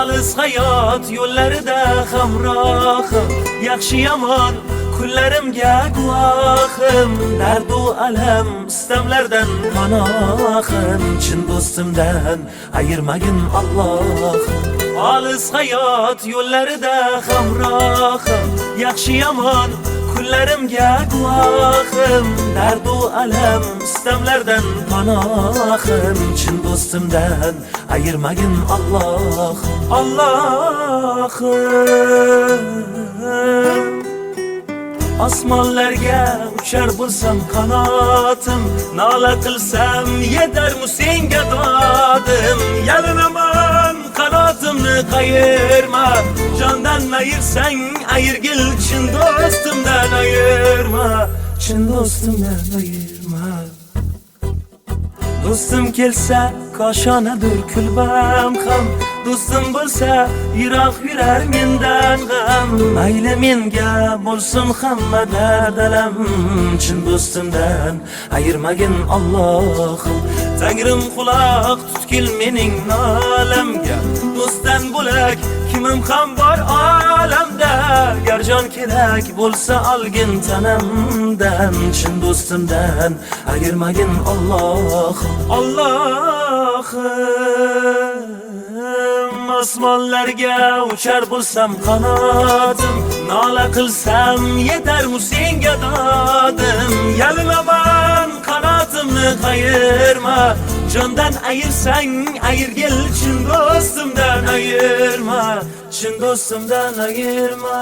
Olis hayot yo'llarida hamrohim, yaxshi yomon kunlarimga guvohim. Dardu alam istamlardan panohim, chin do'stimdan ayirmagin Alloh. Olis hayot yo'llarida hamrohim, yaxshi yomon kunlarimga guvohim. Dardu alam istamlardan panohim, chin do'stimdan ayirmagin Alloh. Allohim, osmonlarga uchar bo'lsam qanotim, nola qilsam yetarmi senga dodim. Yalinaman qanotimni qayirma, jondan ayirsang ayirgil, chin do'stimdan ayirma, chin do'stimdan ayirma. Do'stim kelsa koshonadir kulbam ham, do'stim bo'lsa yiroq yurar mendan g'am. Mayli menga bo'lsin hamma dardalam, chin do'stimdan ayirmagin Allohim. Tangrim quloq tutgil mening nolamga, do'stdan bo'lak kimim ham bor olamda. Gar jon kerak bo'lsa olgin tanamdan, chin do'stimdan ayirmagin Allohim. Allohim, osmonlarga uchar bo'lsam qanotim, nola qilsam yetarmi senga dodim. Yalinaman qanotimni qayirma, jondan ayirsang ayirgil, chin do'stimdan ayirma, chin do'stimdan ayirma.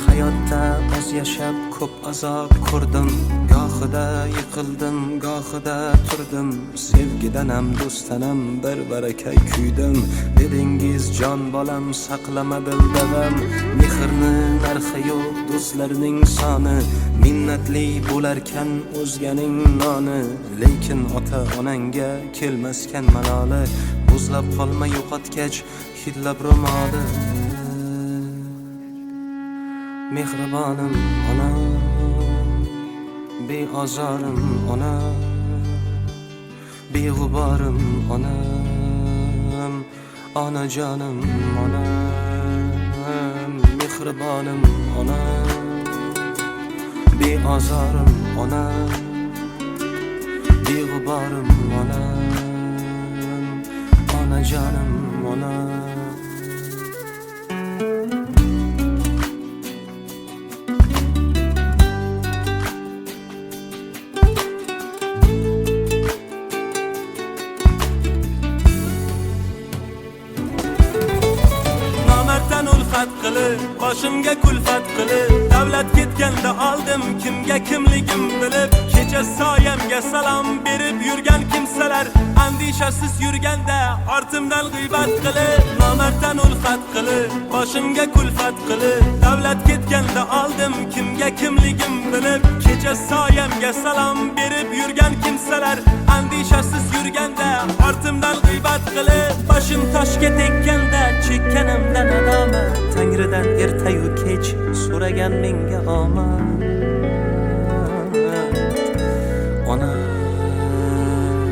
Hayotda oz yashab ko'p azob ko'rdim, gohida yiqildim, gohida turdim. Sevgidanam do'stanam bir barakay kuydim. Dedingiz jon bolam saqlama dildavam, mehrni narxi yo'q do'stlarning soni. Minnatli bo'larkan o'zganing noni, lekin ota onangga kelmaskan maloli. Buzlab qolma yo'qotgach hidlab ro'moli. Mehribonim onam, beozorim onam, beg'uborim onam, onajonim onam. Mehribonim onam, beozorim onam, beg'uborim onam, onajonim onam. Boshimga kulfat qilib, davlat ketganda oldim kimga kimligim bilib. Kecha soyamga salom berib yurgan kimsalar, andishasiz yurganda ortimdan g'iybat qilib. Nomarddan ulfat qilib, boshimga kulfat qilib, davlat ketganda oldim kimga kimligim bilib. Kecha soyamga salom berib yurgan kimsalar, andishasiz yurganda ortimdan g'iybat qilib. Boshim toshga tekkanda chekkanimdan nadomat, Tangridan ertayu kech so'ragan menga omad. Ona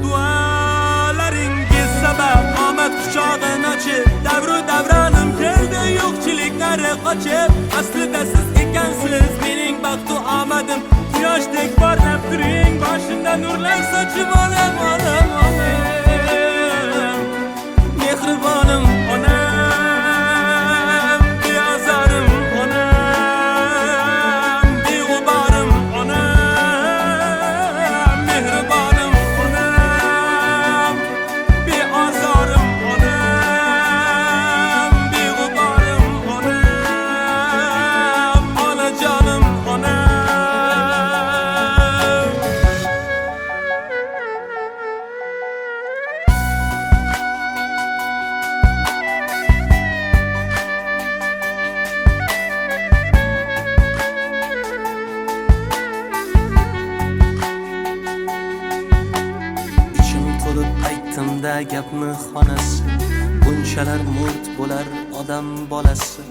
dualaringiz sabab omad quchog'ini ochib, davru davronim keldi yo'qchiliklari qochib. Aslida siz ekansiz mening baxtu omadim, quyoshdek porlab turing, boshimda nurlar sochib olam, olam, olam. Mehribonim onam, bo'lib aytdim-da gapni xonasi. Bunchalar murt bo'lar odam bolasi.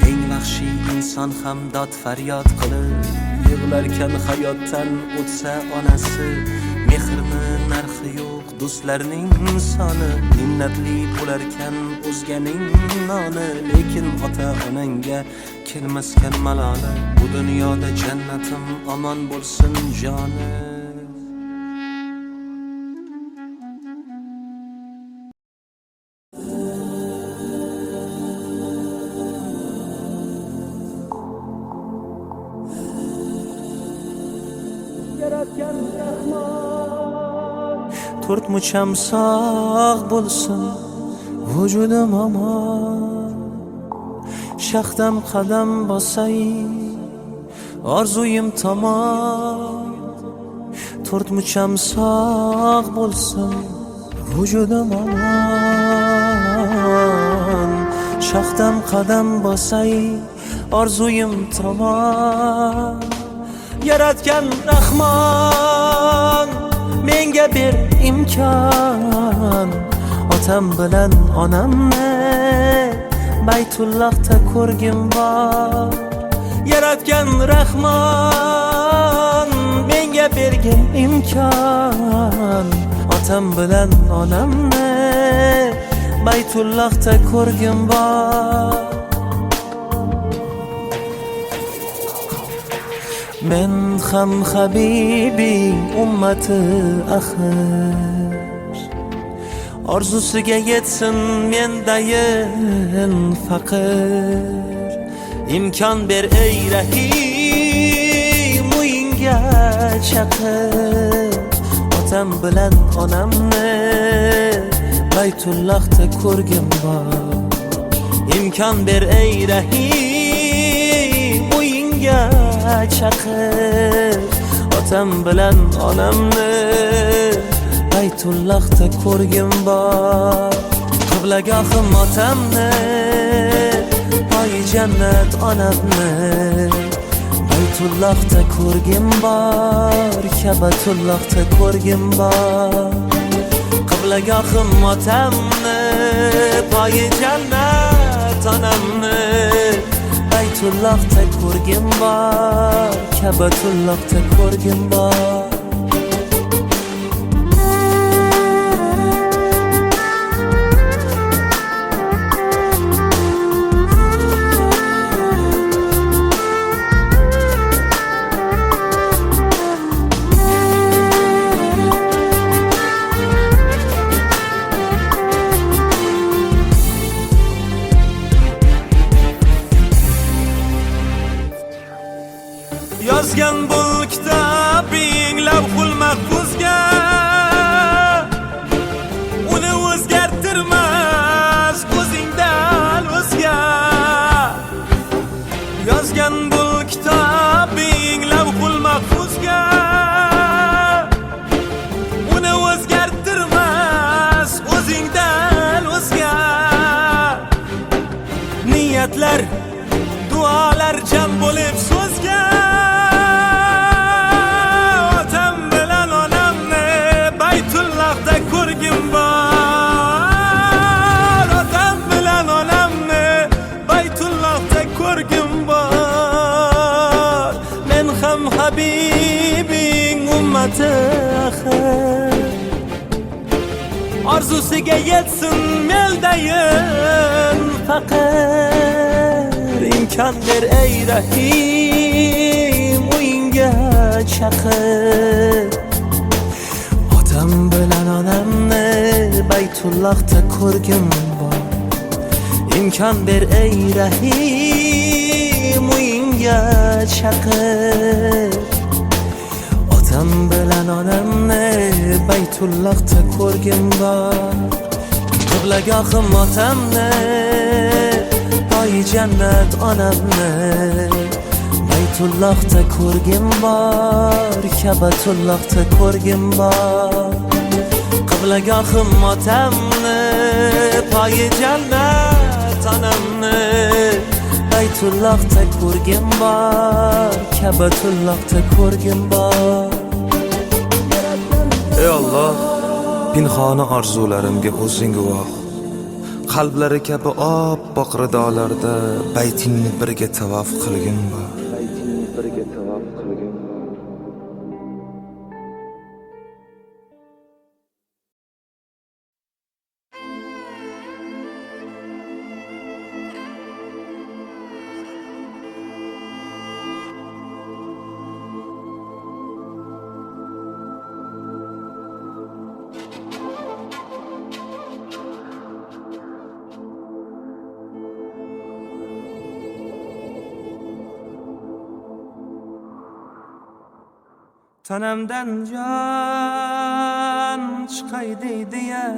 Eng vahshiy inson ham dod faryod qilib yig'larkan hayotdan o'tsa onasi. Mehrni narxi yo'q do'stlarning soni, minnatli bo'larkan o'zganing noni. Lekin ota onangga kelmaskan maloli, bu dunyoda jannatim omon bo'lsin joni. To'rt mucham sog' bo'lsin vujudim omon, shaxdam qadam bosay orzuyim tomon. To'rt mucham sog' bo'lsin vujudim omon, shaxdam qadam bosay orzuyim tomon. Yaratgan Rahmon menga ber imkon, otam bilan onamni Baytullohda ko'rgim bor. Yaratgan Rahmon menga bergin imkon, otam bilan onamni Baytullohda ko'rgim bor. Men ham habibing ummati axir, orzusiga yetsin mendayin faqir. Imkon ber ey Rahim, uyingga chaqir, otam bilan onamni Baytullohda ko'rgim bor. Imkon ber ey Rahim, uyingga chaqir, otam bilan onamni Baytullohda ko'rgim bor. Qiblagohim otamni, poyi jannat onamni Baytullohda ko'rgim bor, Kabatullohda ko'rgim bor. Qiblagohim otamni, poyi jannat onamni Baytullohda ko'rgim bor, Kabatullohda ko'rgim bor. Yozgan bul kitobing lavhul mahfuzga, uni o'zgartirmas ko'zingdan o'zga. Yozgan bul kitobing lavhul mahfuzga, uni o'zgartirmas o'zingdan o'zga. Niyatlar, duolar jam bo'lib so'zga, ko'rgim bor, otam bilan onamni Baytullohda ko'rgim bor. Men ham habibing ummati axir, orzusiga yetsin meldayin faqir. Imkon ber ey Rahim, uyingga chaqir, otam bilan onamni Baytullohda ko'rgim bor. Imkon ber ey Rahim, uyingga chaqir, otam bilan onamni Baytullohda ko'rgim bor. Qiblagohim otamni, poyi jannat onamni Baytullohda ko'rgim bor, Kabatullohda ko'rgim bor. Qiblagohim otamni, poyi jannat onamni Baytullohda ko'rgim bor, Kabatullohda ko'rgim bor. Ey Allah, pinhona orzularimga o'zing guvoh. Qalblari kabi oppoq ridolarda baytingni birga tavof qilgin bor. Tanamdan jon chiqay deydi-ya,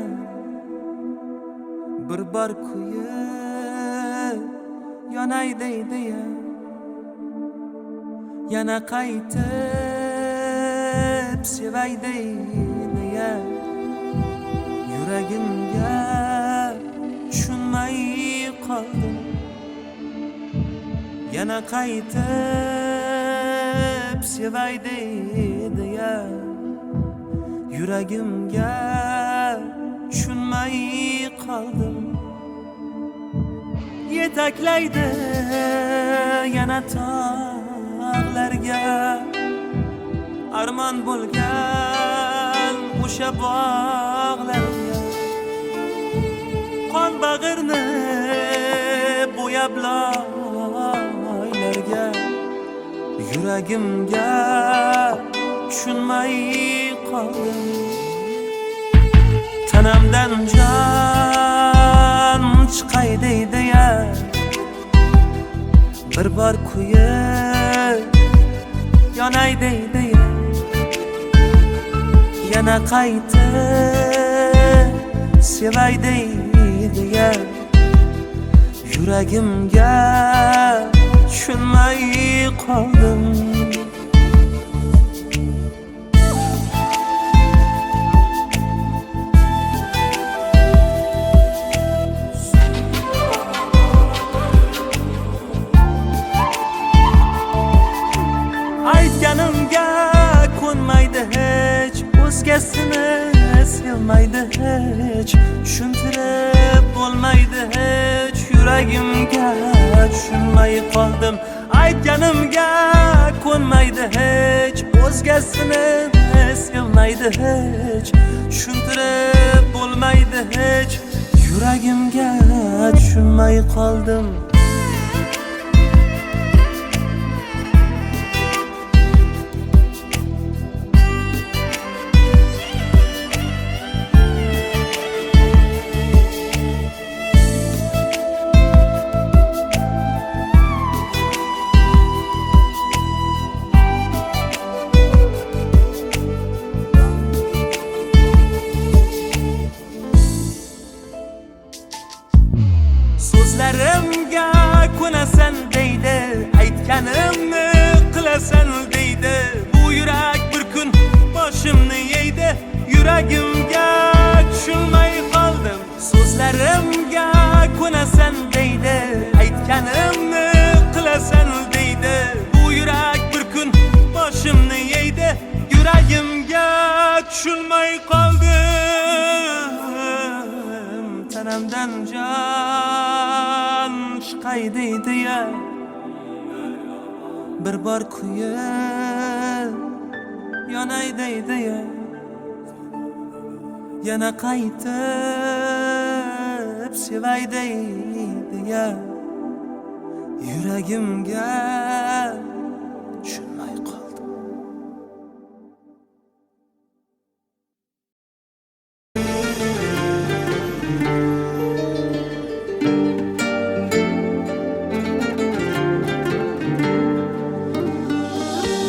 bir bor kuyib yonay deydi-ya, yana qaytib sevay deydi-ya, yuragimga tushunmay qoldim, yana qaytib sevay deydi-ya, yuragimga tushunmay qoldim. Yetaklaydi yana tog'larga, armon bo'lgan o'sha bog'larga, qon bag'irni bo'yab loylarga, yuragimga tushunmay qoldim. Tanamdan jon chiqay deydi-ya, bir bor kuyib yonay deydi-ya, yana qaytib sevay deydi-ya, yuragimga tushunmay qoldim. Aytganimga ko'nmaydi hech, o'zgasini sevmaydi hech, tushuntirib bo'lmaydi hech, yuragimga tushunmay qoldim. Aytganimga ko'nmaydi hech, o'zgasini sevmaydi hech, tushuntirib bo'lmaydi hech, yuragimga tushunmay qoldim. So'zlarimga ko'nasan deydi, aytganimni qilasan deydi, bu yurak bir kun boshimni yeydi, yuragimga tushunmay qoldim. So'zlarimga ko'nasan deydi, aytganimni qilasan deydi, bu yurak bir kun boshimni yeydi, yuragimga tushunmay qoldim. Tanamdan jon chiqay deydi-ya, bir bor kuyib yonay deydi-ya, yana qaytib sevay deydi-ya, yuragimga tushunmay qoldim.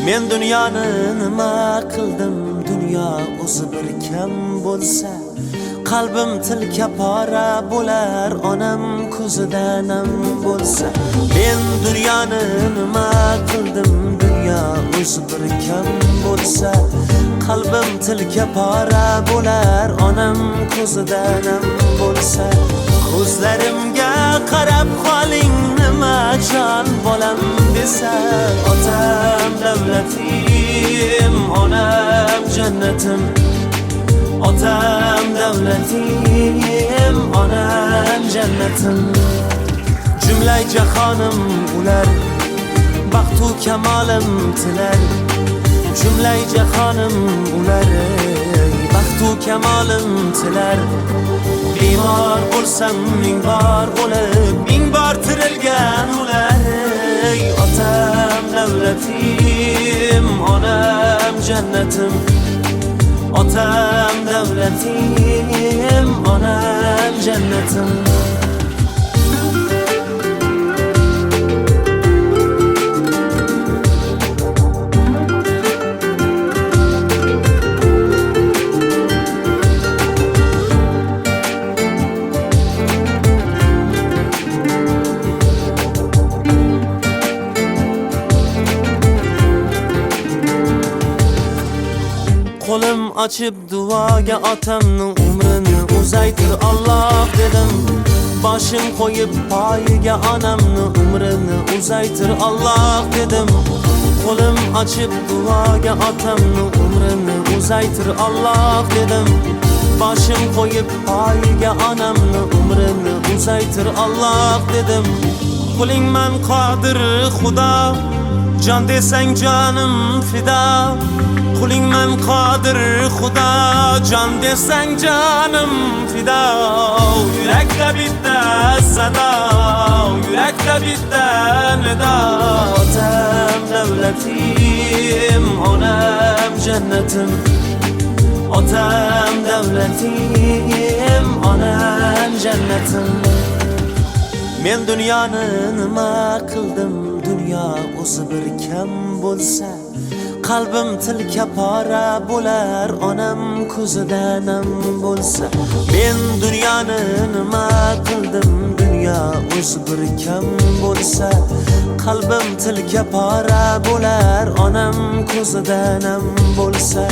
Men dunyoni nima qildim, dunyo o'zi bir kam bo'lsa, qalbim tilka pora bo'lar, onam ko'zida nam bo'lsa. Men dunyoni nima qildim, dunyo o'zi bir kam bo'lsa, qalbim tilka pora bo'lar, onam ko'zida nam bo'lsa. Ko'zlarimga qarab qoling, nima jon bolam desa, otam davlatim, onam jannatim, otam davlatim, onam jannatim. Cümle cahanım ular, baxtu kamalim tilar. Cümle cahanım ular, baxtu kamalim tilar. Bemor bo'lsam ming bor bo'lib, ming bor tirilgan ular. Otam davlatim, onam jannatim. Otam davlatim, onam jannatim. Qo'lim ochib duoga otamning umrini uzaytir Allah dedim. Boshim qo'yib poyiga onamning umrini uzaytir Allah dedim. Qo'lim ochib duoga otamning umrini uzaytir Allah dedim. Boshim qo'yib poyiga onamning umrini uzaytir Allah dedim. Qo'ling man qodir Xudo, jon desang jonim fido. Qo'ling man qodir Xudo, jon desang jonim fido. Yurakda bitta sado, yurakda bitta nido. Otam davlatim, onam jannatim. Otam davlatim, onam jannatim. Men dunyoni nima qildim, dunyo o'zi bir kam bo'lsa, qalbim tilka pora bo'lar, onam ko'zida nam bo'lsa. Men dunyoni nima qildim, dunyo o'zi bir kam bo'lsa, qalbim tilka pora bo'lar, onam ko'zida nam bo'lsa.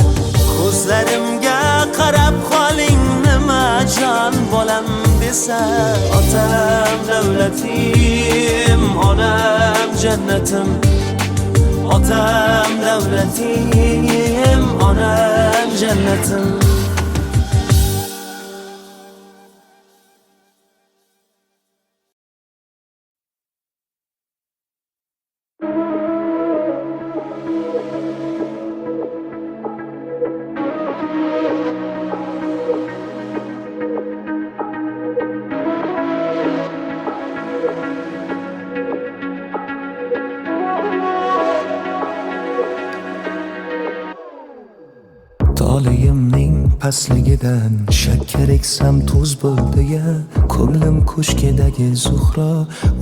Ko'zlarimga qarab qoling, nima jon bolam desa. Otam davlatim, onam jannatim. Otam davlatim, onam jannatim. Tolayimning pastligidan shakkar eksam tuz bo'ldi ya. Ko'nglim ko'shkidagi zuhro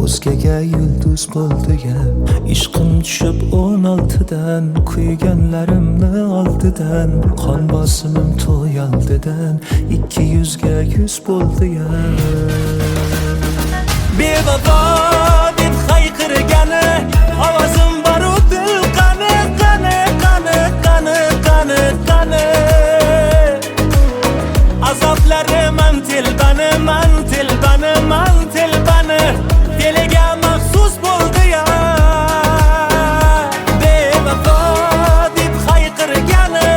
o'zgaga yulduz bo'ldi ya. Ishqim tushib 16dan, kuyganlarimni oldidan, qon bosimim to'yaldidan 200 ga 100 bo'ldi ya. Bevafo deb hayqirgani ovozim boru dil qani qani qani qani qani qani. Azoblarim man tilbani man tilbani man tilbani, diliga maxsus bo'ldi ya. Bevafo deb hayqirgani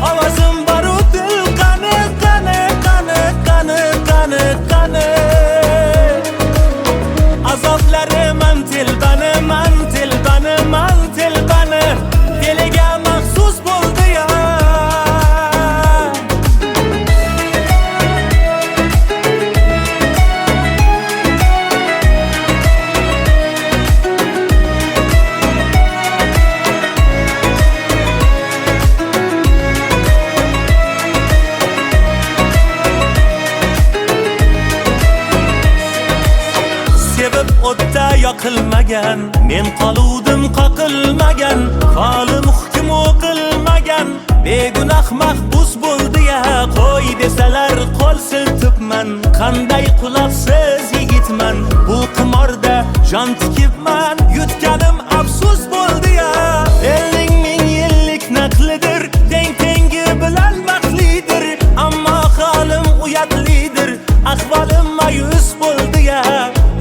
ovozim boru dil qani qani qani qani qani qani. Azoblarim man tilbani man tilbani man tilbani, diliga maxsus bo'ldi ya. Sevib o'tda yoqilmagan, men qoluvdim qoqilmagan, qolim hukm o'qilmagan, begunoh mahbus bo'ldi ya. Qo'y desalar qo'l siltibman, qanday quloqsiz yigitman. Bu qimorda jon tikibman, yutganim afsus bo'ldi ya. Elning ming yillik naqlidir, teng tengi bilan baxtlidir, ammo holim uyatlidir, ahvolim mayus bo'ldi ya.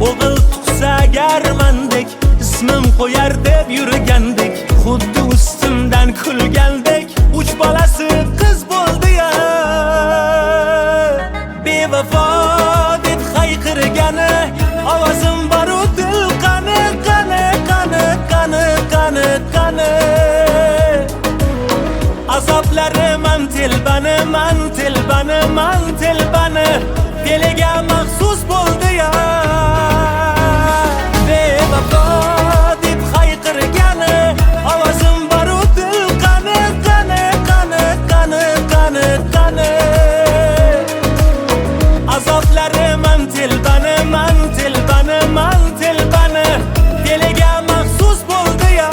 O'g'il tug'sa agarmandek, ismim qo'yar deb yurgandik, xuddi ustimdan kulgandek, 3 bolasi qiz bo'ldi ya. bevafo deb hayqirgani ovozim baru dil qani qani qani qani qani qani azoblarim man telbani man telbani man telbani diliga maxsus bo'ldi ya bevafo deb hayqirgani ovozim baru dil qani qani qani qani qani qani azoblarim man telbani man telbani man telbani diliga maxsus bo'ldi ya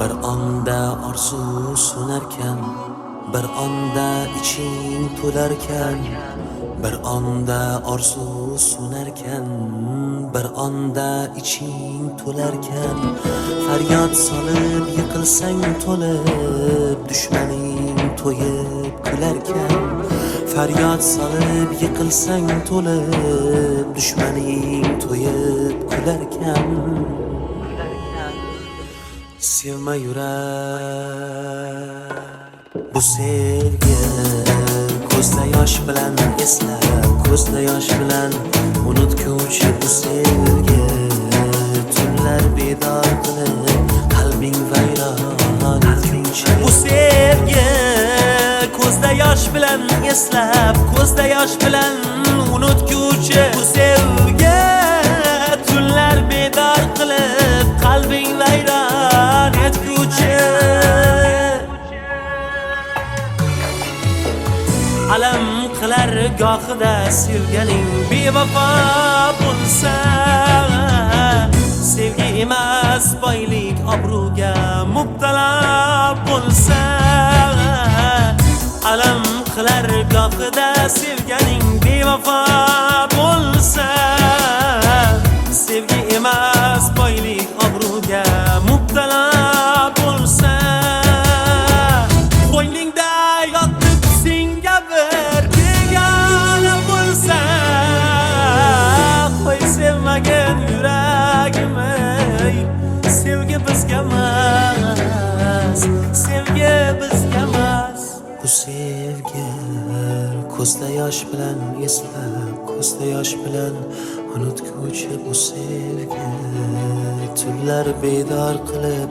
bir onda orzu so'narkan bir onda iching to'larkan bir onda orzu so'narkan bir onda iching to'larkan faryod solib yiqilsang to'lib dushmaning to'yib kularkan faryod solib yiqilsang to'lib dushmaning to'yib kularkan sevma yurak bu sevgi ko'zda yosh bilan eslab ko'zda yosh bilan unutguvchi bu sevgi tunlar bedor qilib qalbing vayron etguncha bu sevgi ko'zda yosh bilan eslab ko'zda yosh bilan unutguvchi bu sevgi tunlar bedor qilib qalbing vayron etguvchi alam qilar gohida sevganing bevafo bo'lsa sevgi emas boylik obro'ga mubtalo bo'lsa alam qilar gohida sevganing bevafo bo'lsa sevgi emas boylik obro'ga mubtalo bo'lsa qo'yningda yotib senga bir begona bo'lsa qo'y sevmagin yuragim ey sevgi bizga emas sevgi bizga emas bu sevgi ko'zda yosh bilan eslab ko'zda yosh bilan unutguvchi bu sevgi tunlar bedor qilib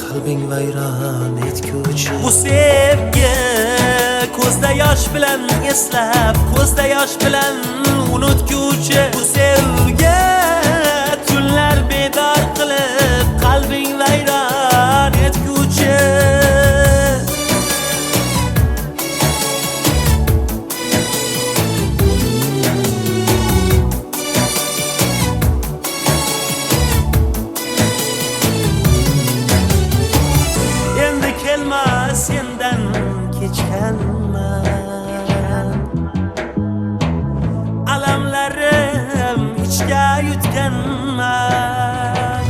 qalbing vayron etguvchi bu sevgi ko'zda yosh bilan eslab ko'zda yosh bilan unutguvchi bu sevgi tunlar bedor qilib qalbing vayron etguvchi sendan kechganman alamlarim ichga yutganman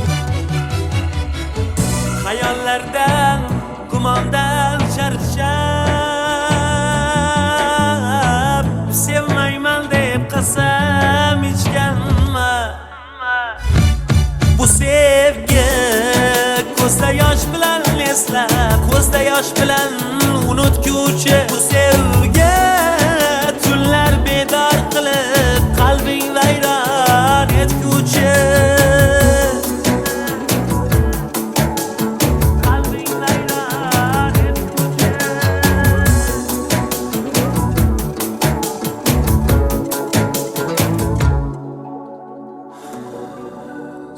xayollardan gumondan charchab sevmayman deb qasam ichganman bu sevgi ko'zda yosh bilan eslab ko'zda yosh bilan unutguvchi bu sevgi tunlar bedor qilib qalbing vayron etguvchi qalbing vayron etguvchi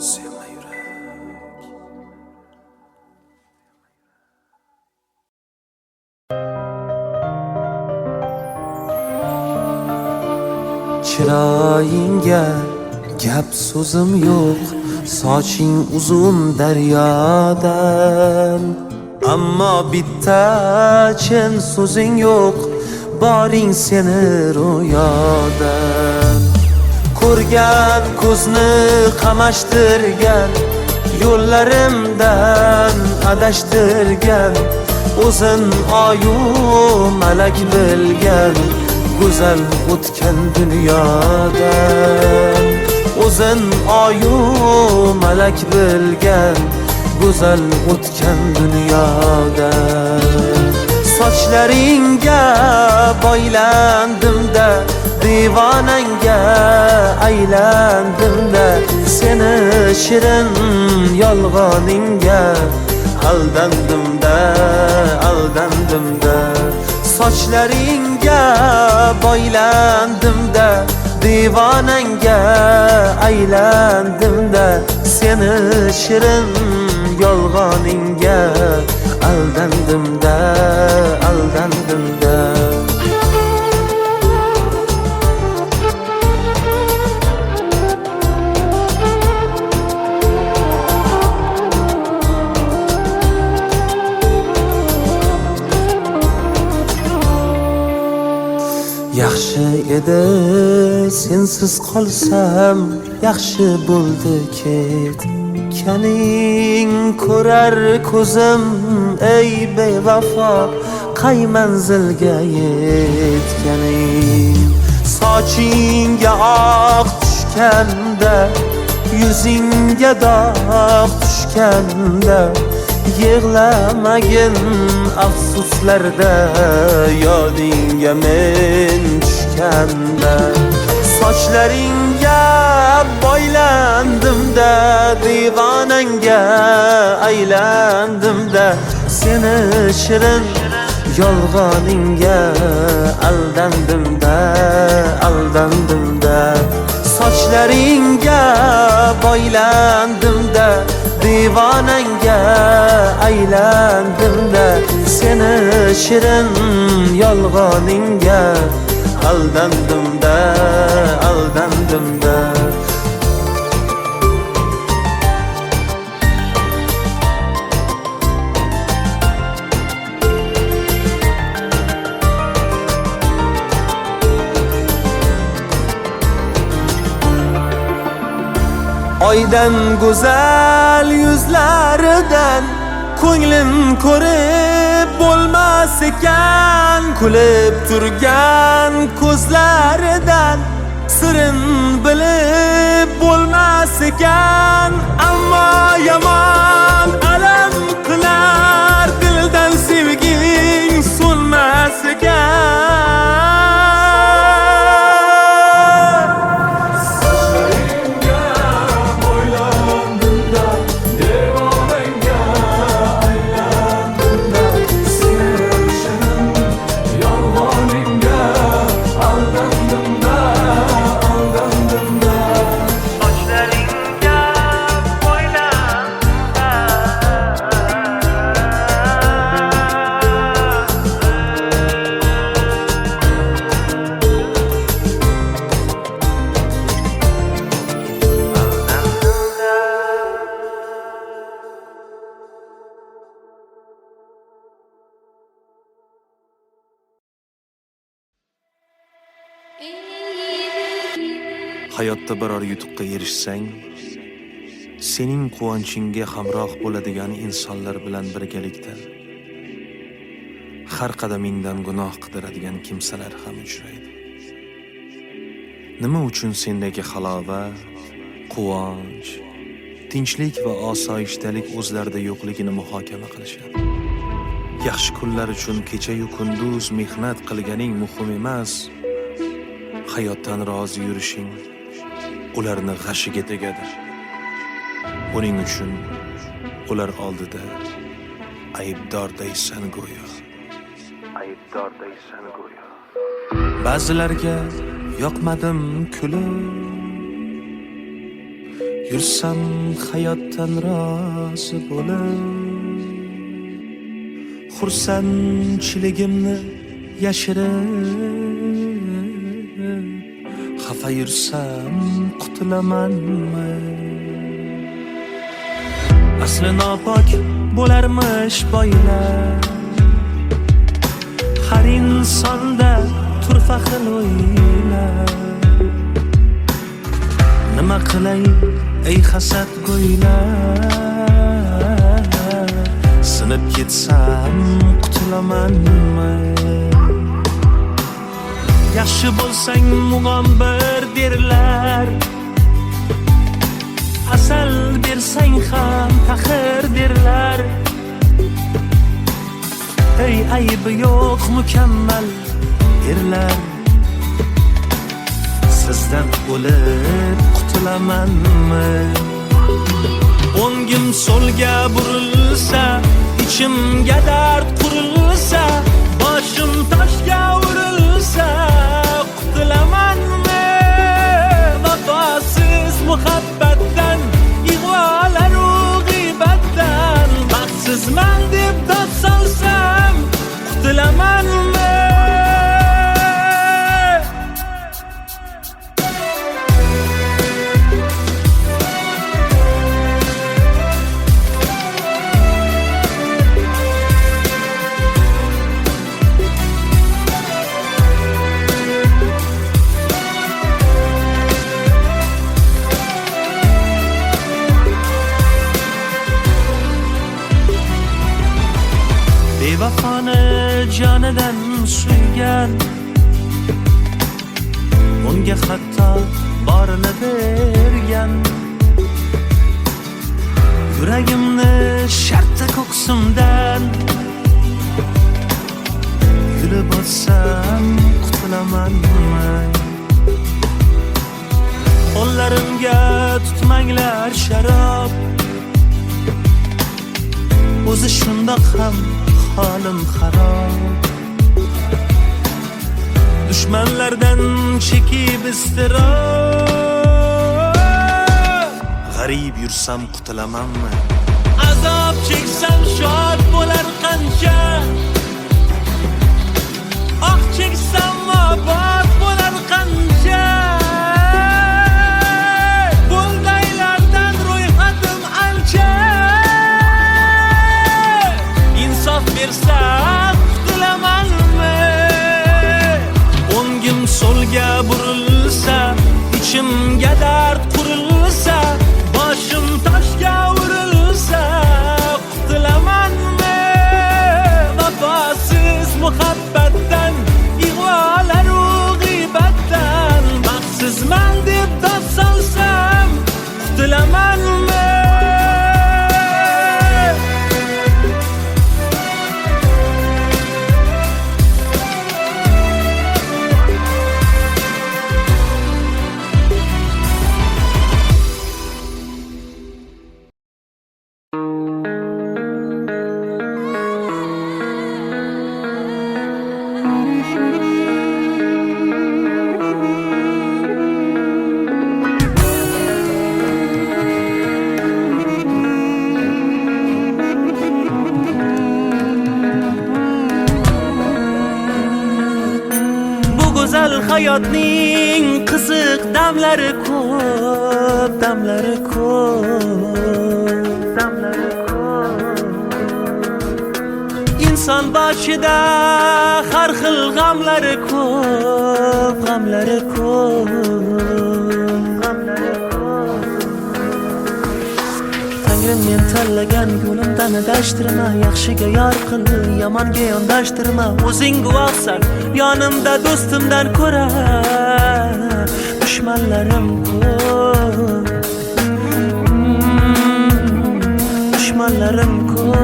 sevma yurak chiroyingga gap so'zim yo'q soching uzun daryodan, ammo bitta chin so'zing yo'q, boring seni ro'yodan. Ko'rgan ko'zni qamashtirgan, yo'llarimdan adashtirgan, o'zin oyu malak bilgan, go'zal o'tgan dunyodan. O'zin oyu malak bilgan, go'zal o'tgan dunyodan. Sochlaringga boylandim-da, divonangga aylandim-da, seni shirin yolg'oningga aldandim-da, aldandim-da. Sochlaringga boylandim-da, divonangga aylandim-da, seni shirin yolg'oningga aldandim-da, aldandim-da. Yaxshi edi sensiz qolsam, yaxshi bo'ldi ketganing. Ko'rar ko'zim ey bevafo, qay manzilga yetganing. Sochingga oq tushganda, yuzingga dog' tushganda, yig'lamagin afsuslarda, yodingga men tushganda. Sochlaringga boylandim-da, divonangga aylandim-da, seni shirin yolg'oningga aldandim-da, aldandim-da. Sochlaringga boylandim-da, divonangga aylandim-da, seni shirin yolg'oningga aldandim-da, aldandim-da. Oydan go'zal yuzlaridan ko'nglim ko'rib bo'lmas ekan, kulib turgan ko'zlaridan sirin bilib bo'lmas ekan. Ammo yomon alam qilar, dildan sevging so'nmas ekan. Hayotda biror yutuqqa erishsang, sening quvonchingga hamroh bo'ladigan insonlar bilan birgalikda har qadamingdan gunoh qidiradigan kimsalar ham uchraydi. Nima uchun sendagi halovat, quvonch, tinchlik va osoyishtalik o'zlarida yo'qligini muhokama qilishadi. Yaxshi kunlar uchun kecha-yu kunduz mehnat qilganing muhim emas, hayotdan rozi yurishing ularni g'ashiga tegadi. Buning uchun ular oldida aybdordaysan go'yo. Aybdordaysan go'yo. Ba'zilarga yoqmadim kulib, yursam hayotdan rozi bo'lib, xursandchiligimni yashirib, xafa yursam qutulamanmi? asli nopok bo'larmish boylar. Har insonda turfa xil o'ylar. Nima qilay ey hasad go'ylar, sinib ketsam qutulamanmi? Yaxshi bo'lsang mug'ombir derlar, asal bersang ham taxir derlar. Ey aybi yo'q mukammal erlar, sizdan o'lib qutulamanmi? O'ngim so'lga burilsa, ichimga dard qurilsa, boshim toshga urilsa, qutulamanmi? Vafosiz muhabbatdan, ig'volar u g'iybatdan, baxtsizman deb dod solsam, qutulamanmi? Bevafoni jonidan suygan, unga hatto borini bergan. Yuragimni shartta ko'ksimdan yulib o'tsam qutulamanmi? Qo'llarimga tutmanglar sharob, o'zi shundoq ham holim xarob. Dushmanlardan chekib iztirob, g'arib yursam qutulamanmi? Azob cheksam shod bo'lar qancha, oh cheksam obod bo'lar qancha. Bundaylardan ro'yxatim ancha, insof bersa qutulamanmi? O'ngim so'lga burilsa, ichimga dard qurilsa, boshim toshga urilsa, qutulamanmi? Vafosiz muhabbatdan, ig'volar u g'iybatdan, baxtsizman deb dod solsam, qutulamanmi? Hayotning qiziq damlari ko'p, damlari ko'p, damlari ko'p. Inson boshida har xil g'amlari ko'p, g'amlari ko'p, g'amlari ko'p. Tangrim men tanlagan yo'limdan adashtirma, yaxshiga yor qil, yomonga yondashtirma. O'zing guvohsan, yonimda do'stimdan ko'ra dushmanlarim ko'p, dushmanlarim ko'p.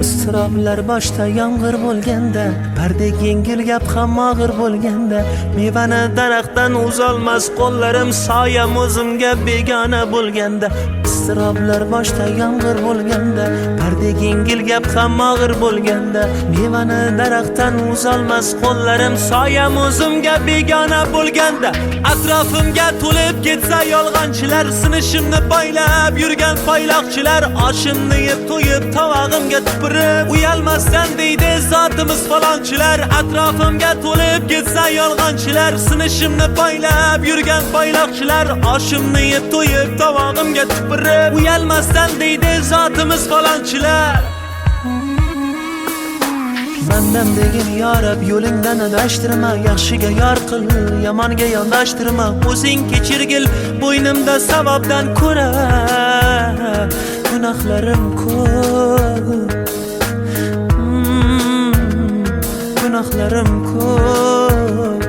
Iztiroblar boshda yomg'ir bo'lganda, pardek yengil gap ham og'ir bo'lganda, mevani daraxtdan uzolmas qo'llarim, soyam o'zimga begona bo'lganda. Iztiroblar boshda yomg'ir bo'lganda, pardek yengil gap ham og'ir bo'lganda, mevani daraxtdan uzolmas qo'llarim, soyam o'zimga begona bo'lganda. Atrofimga to'lib ketsa yolg'onchilar, sinishimni poylab yurgan poyloqchilar, oshimni yeb to'yib tovog'imga tupurib, uyalmasdan deydi zotimiz falonchi. yolg'onchilar atrofimga to'lib ketsa yolg'onchilar sinishimni poylab yurgan poyloqchilar oshimni yeb to'yib tovog'imga tupurib uyalmasdan deydi zotimiz falonchilar Bendem degin yarab yo'lingdan adashtirma yaxshiga yor qil yomonga yondashtirma o'zing kechirgil bo'ynimda savobdan ko'ra gunohlarim ko'p gunohlarim ko'p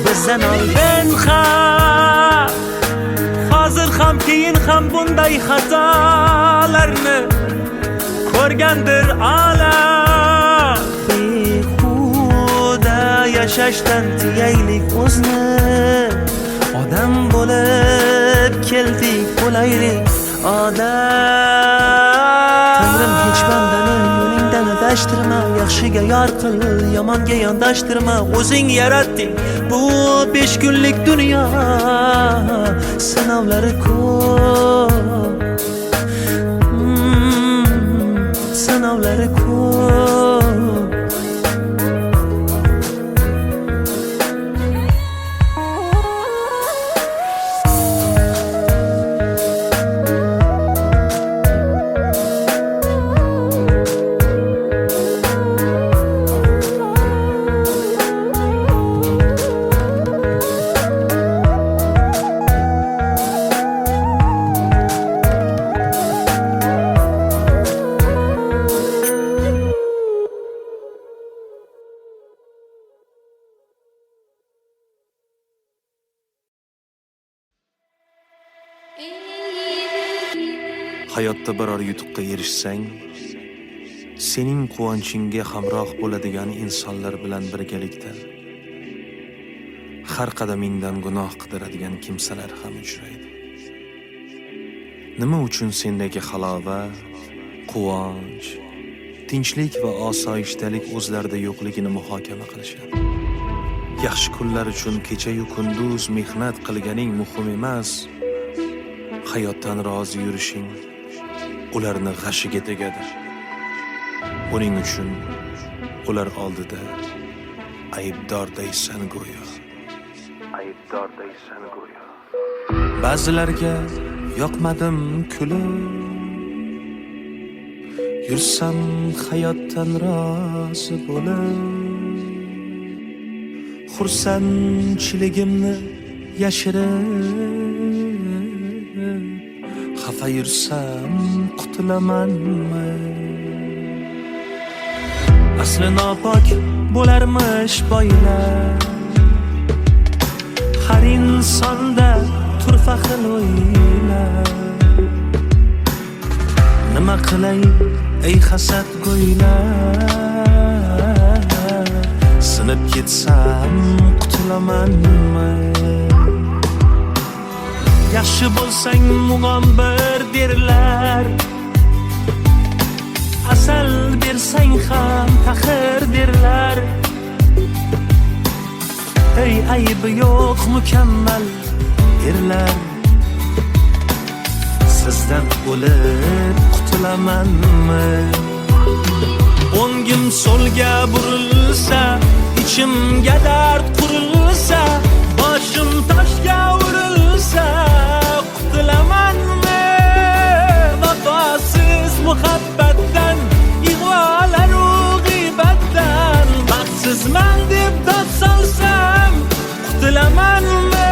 bizdan oldin ham hozir ham keyin ham bunday xatolarni ko'rgandir olam behuda yashashdan tiyaylik o'zni odam bo'lib keldik bo'laylik odam Tangrim hech bandani yo'lingdan adashtirma yaxshiga yor qil yomonga yondashtirma o'zing yaratding bu 5 kunlik dunyo sinovlari ko'p sinovlari ko'p Hayotda biror yutuqqa erishsang, sening quvonchingga hamroh bo'ladigan insonlar bilan birgalikda har qadamingdan gunoh qidiradigan kimsalar ham uchraydi. Nima uchun sendagi halovat, quvonch, tinchlik va osoyishtalik o'zlarida yo'qligini muhokama qilishadi. Yaxshi kunlar uchun kecha-yu kunduz mehnat qilganing muhim emas. Hayotdan rozi yurishing ularni g'ashiga tegadi. Buning uchun ular oldida aybdordaysan go'yo. Aybdordaysan go'yo. Ba'zilarga yoqmadim kulib, yursam hayotdan rozi bo'lib, xursandchiligimni yashirib xafa yursam qutulamanmi? Asli nopok bo'larmish boylar, har insonda turfa xil o'ylar. Nima qilay ey hasad go'ylar, sinib ketsam qutulamanmi? Yaxshi bo'lsang mug'ombir derlar, asal bersang ham taxir derlar. Ey aybi yo'q mukammal erlar, sizdan o'lib qutulamanmi? O'ngim so'lga burilsa, ichimga dard qurilsa, boshim toshga urilsa qutulamanmi? Vafosiz muhabbatdan, ig'volar-u g'iybatdan baxtsizman deb dod solsam qutulamanmi?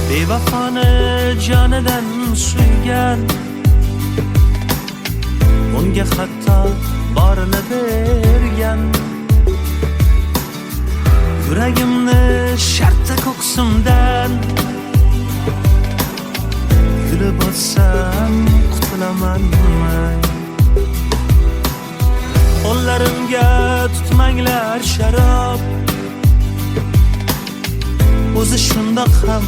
Bevafoni jonidan suygan unga hatto borini bergan. Yuragimni shartta ko'ksimdan kulib o'tsam qutulamanmi? Qo'llarimga tutmanglar sharob, o'zi shundoq ham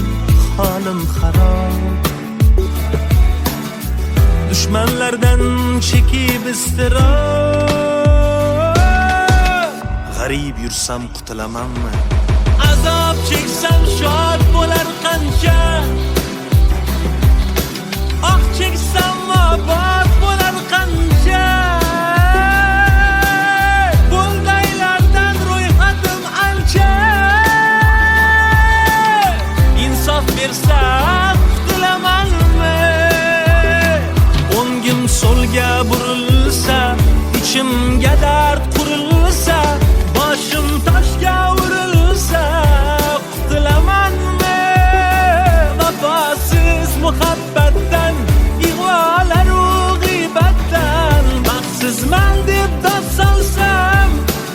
holim xarob. Dushmanlardan chekib iztirob, g'arib yursam qutulamanmi? Azob cheksam shod bo'lar qancha, ah cheksam obod bo'lar qancha. Bundaylardan ro'yxatim ancha, insof bersa qutulamanmi? O'ngim so'lga burilsa, ichimga dard qurilsa, boshim toshga urilsa qutulamanmi? Vafosiz muhabbatdan, ig'volaru g'iybatdan baxtsizman deb dod solsam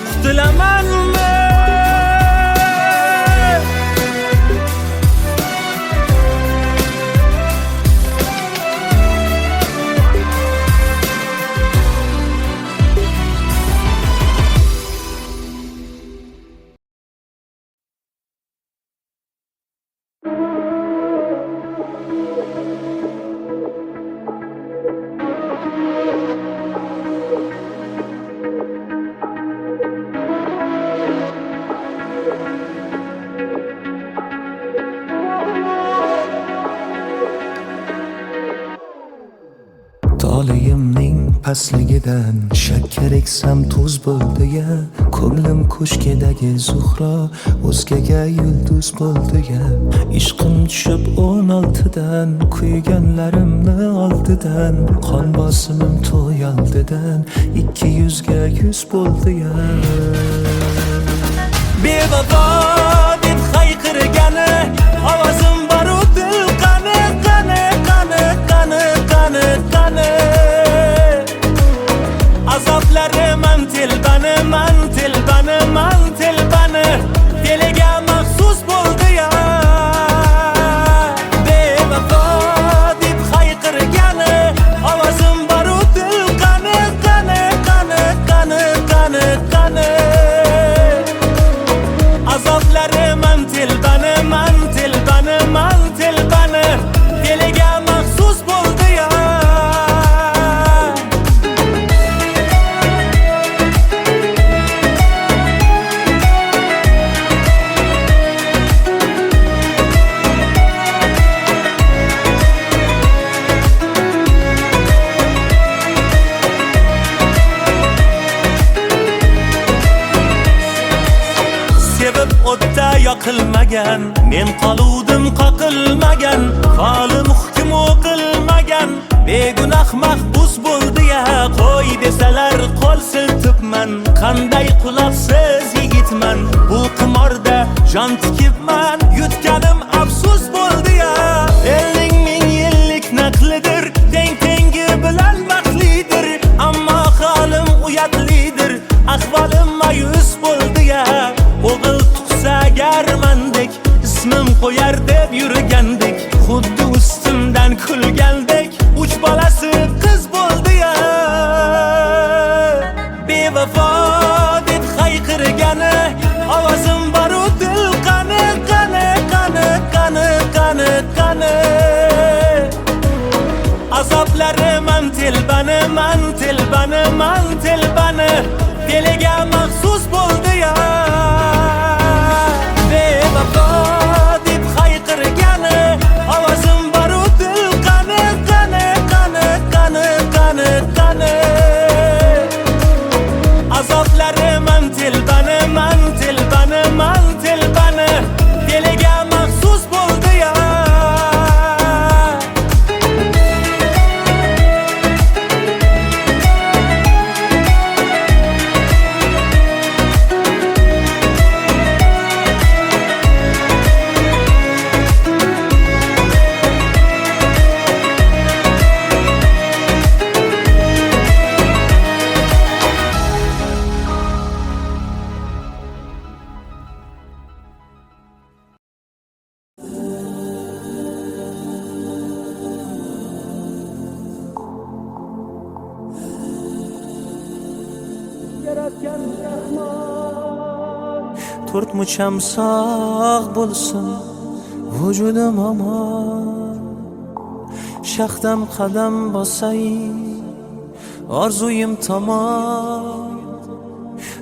qutulamanmi? Tolayimning pastligidan shakkar eksam tuz bo'ldi-ya, ko'nglim ko'shkidagi zuhro o'zgaga yulduz bo'ldi-ya. Ishqim tushib 16dan, kuyganlarimni oldidan, qon bosimim to'y oldidan 200 ga 100 bo'ldi-ya. Bevafo deb hayqirgani ovozim bor-u dil qani, qani, qani, qani, qani, qani. Azoblarim man telbani, man telbani, man telbani, diliga maxsus bo'ldi-ya. Bevafo deb hayqirgani ovozim bor-u dil qani, qani, qani, qani, qani, qani. Azoblarim man telbani, man telbani, man telbani, diliga maxsus bo'ldi-ya. Sevib o'tda yoqilmagan, men qoluvdim qoqilmagan, qolim hukm o'qilmagan, begunoh mahbus bo'ldi-ya. Qo'y desalar qo'l siltibman, qanday quloqsiz yigitman, bu qimorda jon tikibman, yutganim afsus bo'ldi-ya. Elning ming yillik naqlidir, tengi bilan baxtlidir, ammo holim uyatlidir, ahvolim mayus bo'ldi-ya. O'g'il tug'sa agarmandek, ismim qo'yar deb yurgandik, xuddi ustimdan kulgandek, 3 bolasi qiz bo'ldi-ya. Bevafo deb hayqirgani ovozim bor-u dil qani, qani, qani, qani, qani, qani. Azoblarim man telbani, man telbani, man telbani, diliga maxsus bo'ldi-ya. Bevafo deb hayqirgani ovozim bor-u dil qani, qani, qani, qani, qani, qani. Azoblarim man telbani, man telbani, man telbani, diliga maxsus bo'ldi-ya. to'rt mucham sog' bo'lsin vujudim omon, shaxdam qadam bosay orzuyim tomon,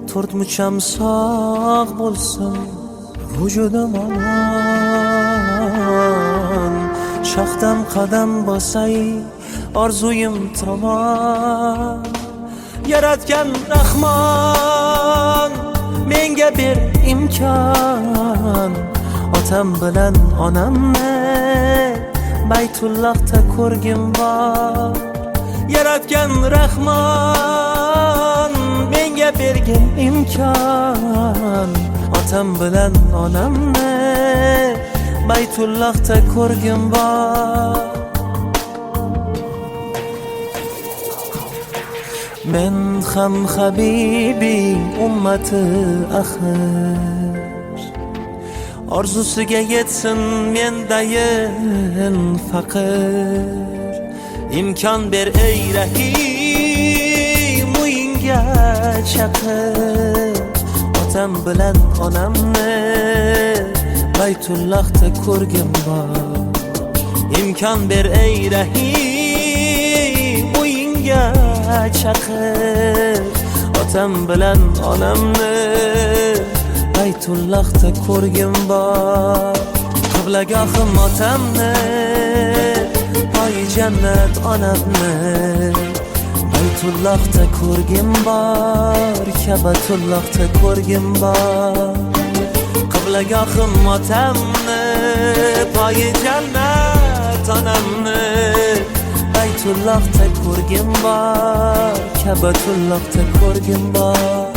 to'rt mucham sog' bo'lsin vujudim omon, shaxdam qadam bosay orzuyim tomon. Yaratgan Rahmon menga ber imkon, otam bilan onamni Baytullohda ko'rgim bor. Yaratgan Rahmon menga bergin imkon, otam bilan onamni Baytullohda ko'rgim bor. Men ham habibi ummati axir, orzusiga yetsin mendayin faqir. Imkon ber ey Rahim uyingga chaqir, otam bilan onamni Baytullohda ko'rgim bor. Imkon ber ey Rahim uyingga chaqir, otam bilan onamni Baytullohda ko'rgim bor. Qiblagohim otamni, poyi jannat onamni Baytullohda ko'rgim bor, Kabatullohda ko'rgim bor. Qiblagohim otamni, poyi jannat onamni Baytullohda ko'rgim bor, Kabatullohda ko'rgim bor.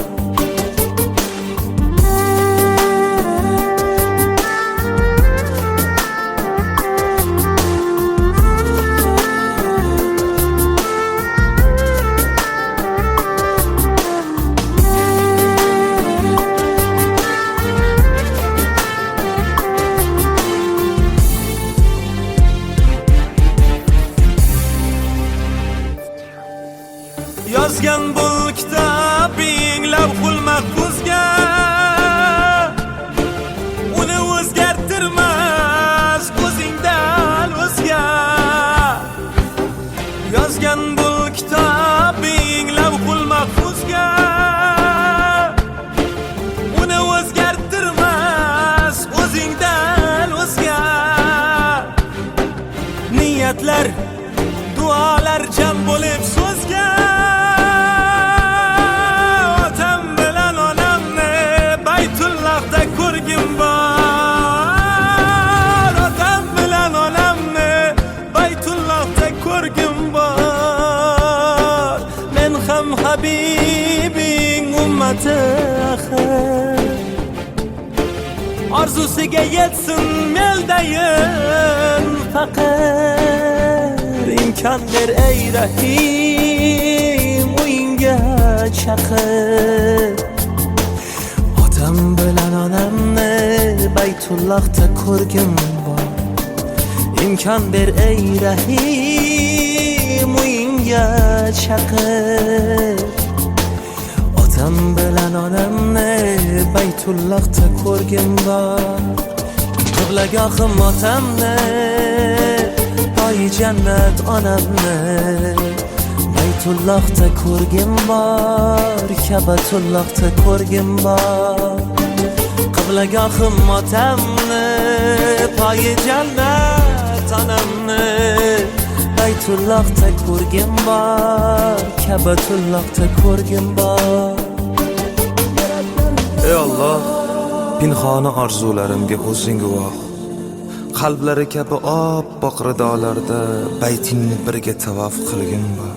Yozgan bu kitobing lavhul mahfuzga, uni o'zgartirmas ko'zingdan o'zga. Yozgan bu kitobing lavhul mahfuzga, uni o'zgartirmas o'zingdan o'zga. Niyatlar, duolar jam bo'lib so'zga, ko'rgim bor, otam bilan onamni Baytullohda ko'rgim bor. Men ham habibing ummati axir, orzusiga yetsin meldayin faqir. Imkon ber ey Rahim uyingga chaqir, otam bilan onamni Baytullohda ko'rgim bor. Imkon ber ey Rahim uyingga chaqir, otam bilan onamni Baytullohda ko'rgim bor. Qiblagohim otamni, poyi jannat onamni Baytullohda ko'rgim bor, Kabatullohda ko'rgim bor. Qiblagohim otamni, poyi jannat onamni Baytullohda ko'rgim bor, Kabatullohda ko'rgim bor. Ey Alloh, pinhona orzularimga o'zing guvoh. Qalblari kabi oppoq ridolarda baytingni birga tavof qilgin bor.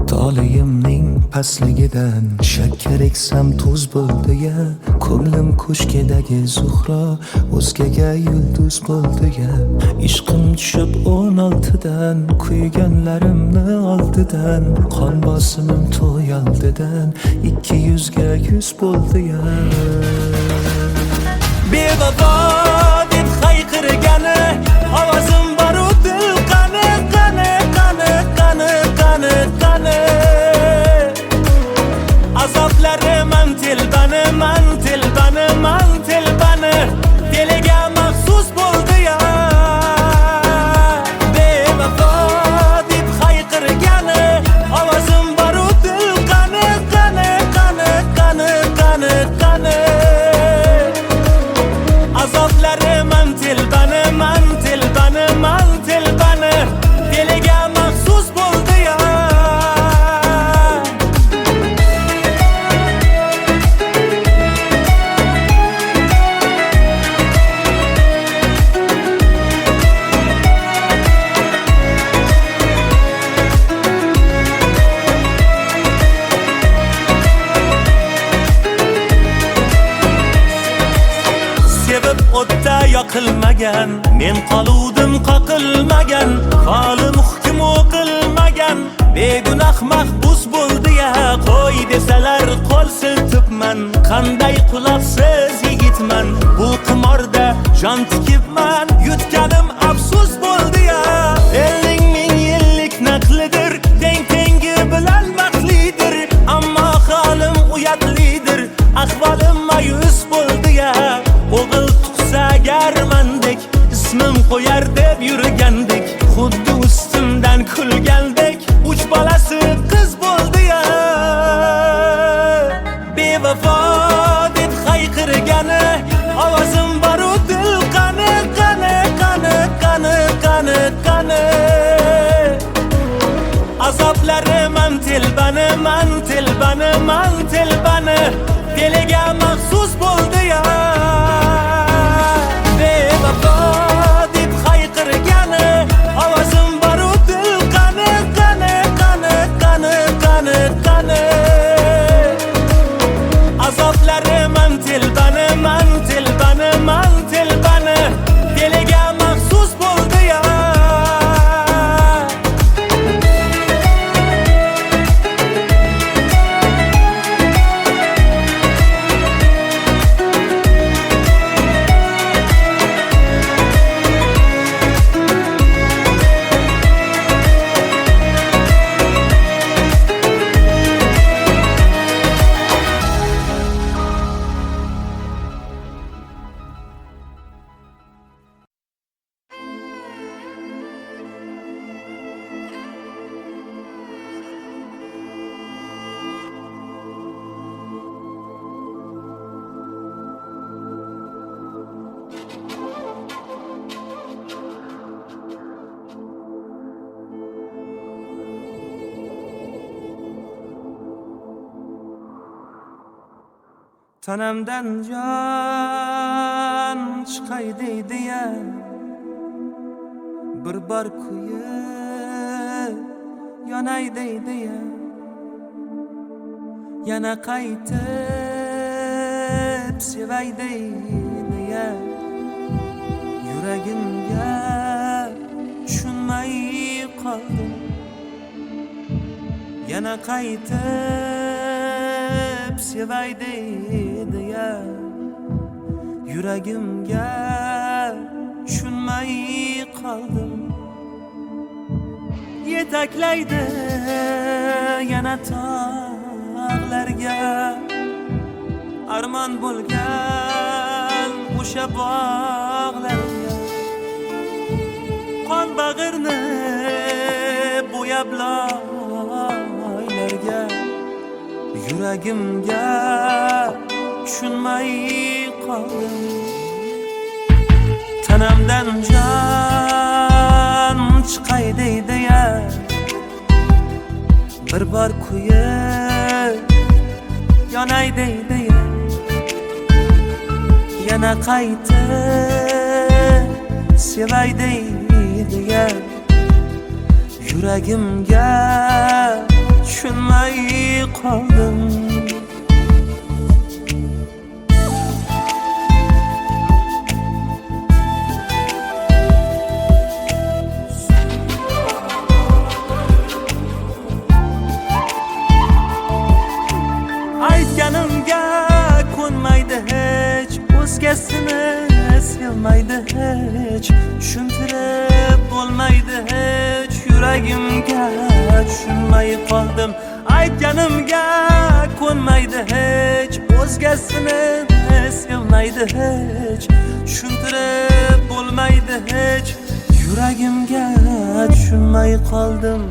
Tolayimning pastligidan shakkar eksam tuz bo'ldi ya, ko'nglim ko'shkidagi zuhro o'zgaga yulduz bo'ldi-ya. Ishqim tushib 16dan, kuyganlarimni oldidan, qon bosimim to'yoldidan 200 ga 100 bo'ldi-ya. Bevafo deb hayqirgani ovozim bor-u dil qani qani qani qani qani qani. Azoblarim telbani man telbani man telbani diliga maxsus bo'ldi-ya. Bevafo deb hayqirgani ovozim bor-u dil qani qani qani qani qani qani. Azoblarim telbani man telbani man telbani diliga maxsus bo'ldi-ya. Sevib o'tda yoqilmagan, men qoluvdim qoqilmagan, qolim hukm o'qilmagan, begunoh mahbus bo'ldi-ya. Qo'y desalar qo'l siltibman, qanday quloqsiz yigitman, bu qimorda jon tikibman, yutganim afsus bo'ldi-ya. Elning ming yillik naqlidir, teng tengi bilan baxtlidir, ammo holim uyatlidir, ahvolim mayus bo'ldi-ya. O'g'il tug'sa garmandek, ismim qo'yar deb yurgandik, xuddi ustimdan kulgandek, 3 bolasi qiz bo'ldi-ya. Bevafo deb hayqirgani ovozim bor-u dil qani qani qani qani qani qani. Azoblarim telbani man telbani man telbani diliga maxsus bo'ldi-ya. Bevafo deb hayqirgani ovozim bor-u dil qani qani qani qani qani qani. Azoblarim telbani man telbani man telbani diliga maxsus bo'ldi-ya. Tanamdan jon chiqay deydi-ya, bir bor kuyib yonay deydi-ya. Yana qaytib sevay deydi-ya. Yuragimga tushunmay qoldim. Yana qaytib sevay deydi-ya. Yuragimga tushunmay qoldim. Yetaklaydi yana tog'larga, armon bo'lgan o'sha bog'larga. Qon bag'irni bo'yab loylarga. Yuragimga tushunmay qoldim. Tanamdan jon chiqay deydi-ya, bir bor kuyib yonay deydi-ya. Yana qaytib sevay deydi-ya. Yuragimga tushunmay qoldim. sevmaydi hech, tushuntirib bo'lmaydi hech. Yuragimga tushunmay qoldim, aytganimga ko'nmaydi hech. O'zgasini sevmaydi hech, tushuntirib bo'lmaydi hech. Yuragimga tushunmay qoldim.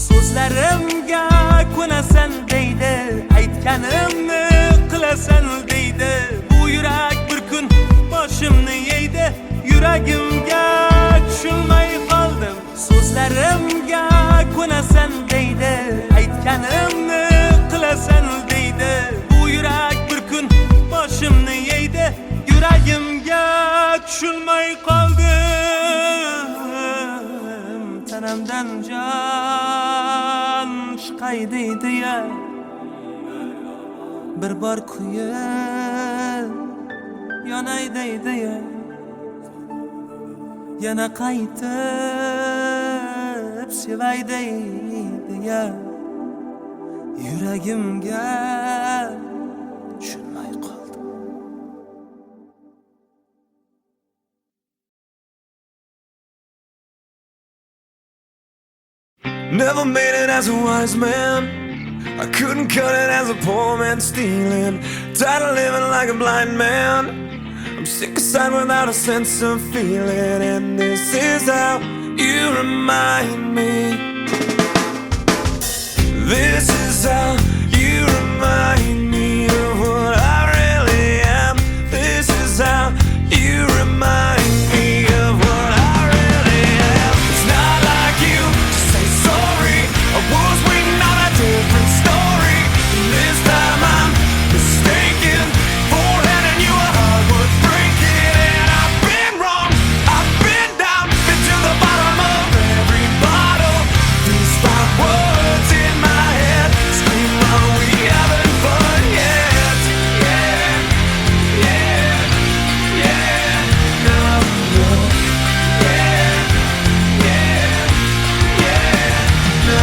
So'zlarimga ko'nasan deydi, aytganimni qilasan deydi. Bu yurak bir kun boshimni yeydi, yuragimga tushunmay qoldim. So'zlarimga ko'nasan deydi, aytganimni qilasan deydi. Bu yurak bir kun boshimni yeydi, yuragimga tushunmay qoldim. Tanamdan jon chiqay deydi ya, bir bor kuyib yonay deydi ya, yana qaytib sevay deydi ya. Yuragimga tushunmay qoldim. Never made it as a wise man, I couldn't cut it as a poor man stealing. Tired of living like a blind man, I'm sick aside without a sense of feeling. And this is how you remind me. This is how you remind me of what I really am. This is how you remind me of what I really am. It's not like you to say sorry, I was waiting on a different story. This time I'm mistaken for handing you a heart worth breaking. And I've been wrong, I've been down, been to the bottom of every bottle. These 5 words in my head scream, are we having fun yet? Yeah, yeah, yeah, no, no. Yeah, yeah, yeah, no,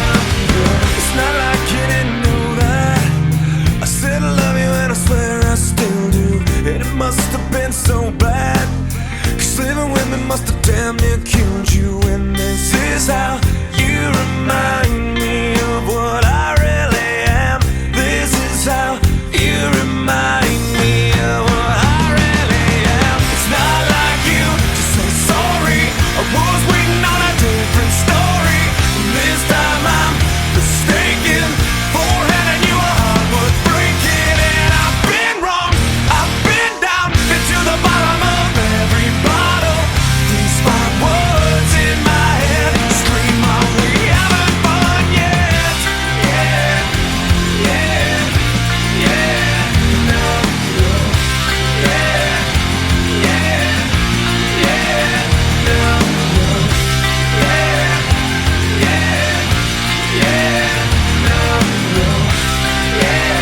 no. It's not like you didn't know that I said I love you and I swear I still do. And it must have been so bad, 'cause living with me must have damn near killed you. And this is how you remind me of what I really am. This is how you remind me of what I really am. It's not like you to say sorry, I was waiting on a different story. This time I'm mistaken for handing you a heart worth breaking. And I've been wrong, I've been down, been to the bottom of every bottle. These 5 words in my head scream, are we having fun yet? Yeah, yeah, yeah, no, no. Yeah, yeah, yeah, no, no. Yeah, yeah, yeah, no, no. Yeah,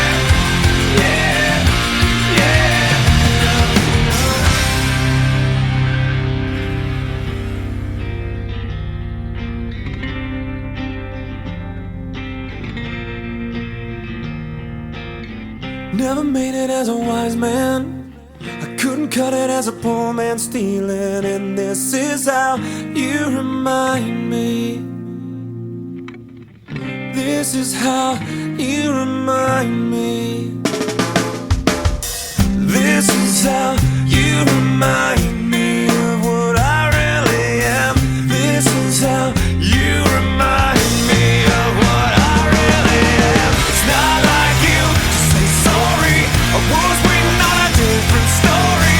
yeah, yeah, no, no. Never made it as a wise man, I couldn't cut it as a poor man stealing. And this is how you remind me. This is how you remind me. This is how you remind me of what I really am. This is how you remind me of what I really am. It's not like you to say sorry, I was waiting on a different story.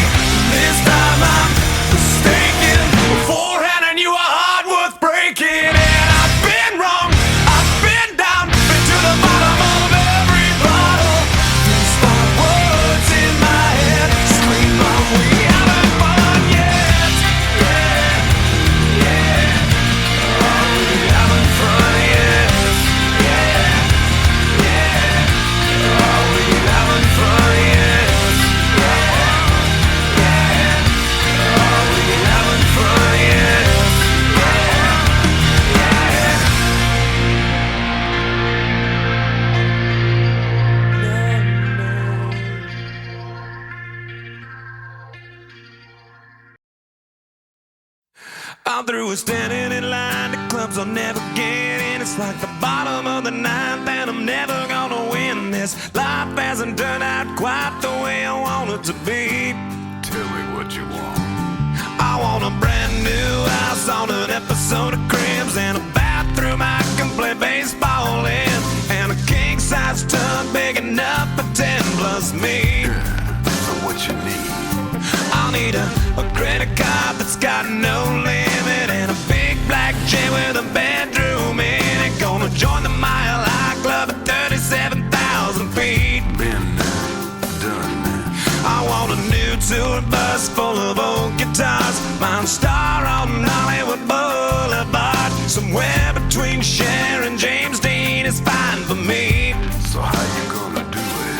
This time I'm mistaken for handing you a heart worth breaking. And I've been wrong, I've been down, been to the bottom of every bottle. These 5 words in my head scream, are we having fun? I'm through with standing in line to clubs I'll never get in. It's like the bottom of the ninth and I'm never gonna win this. Life hasn't turned out quite the way I want it to be. Tell me what you want. I want a brand new house on an episode of Cribs, and a bathroom I can play baseball in, and a king-size tub big enough for 10 plus me. So what you need? I'll need a credit card that's got no limit, and a big black jet with a bedroom in it. Gonna join the Mile High Club at 37,000 feet. Been done that. I want a new tour bus full of old guitars, mine star on Hollywood Boulevard. Somewhere between Cher and James Dean is fine for me. So how you gonna do it?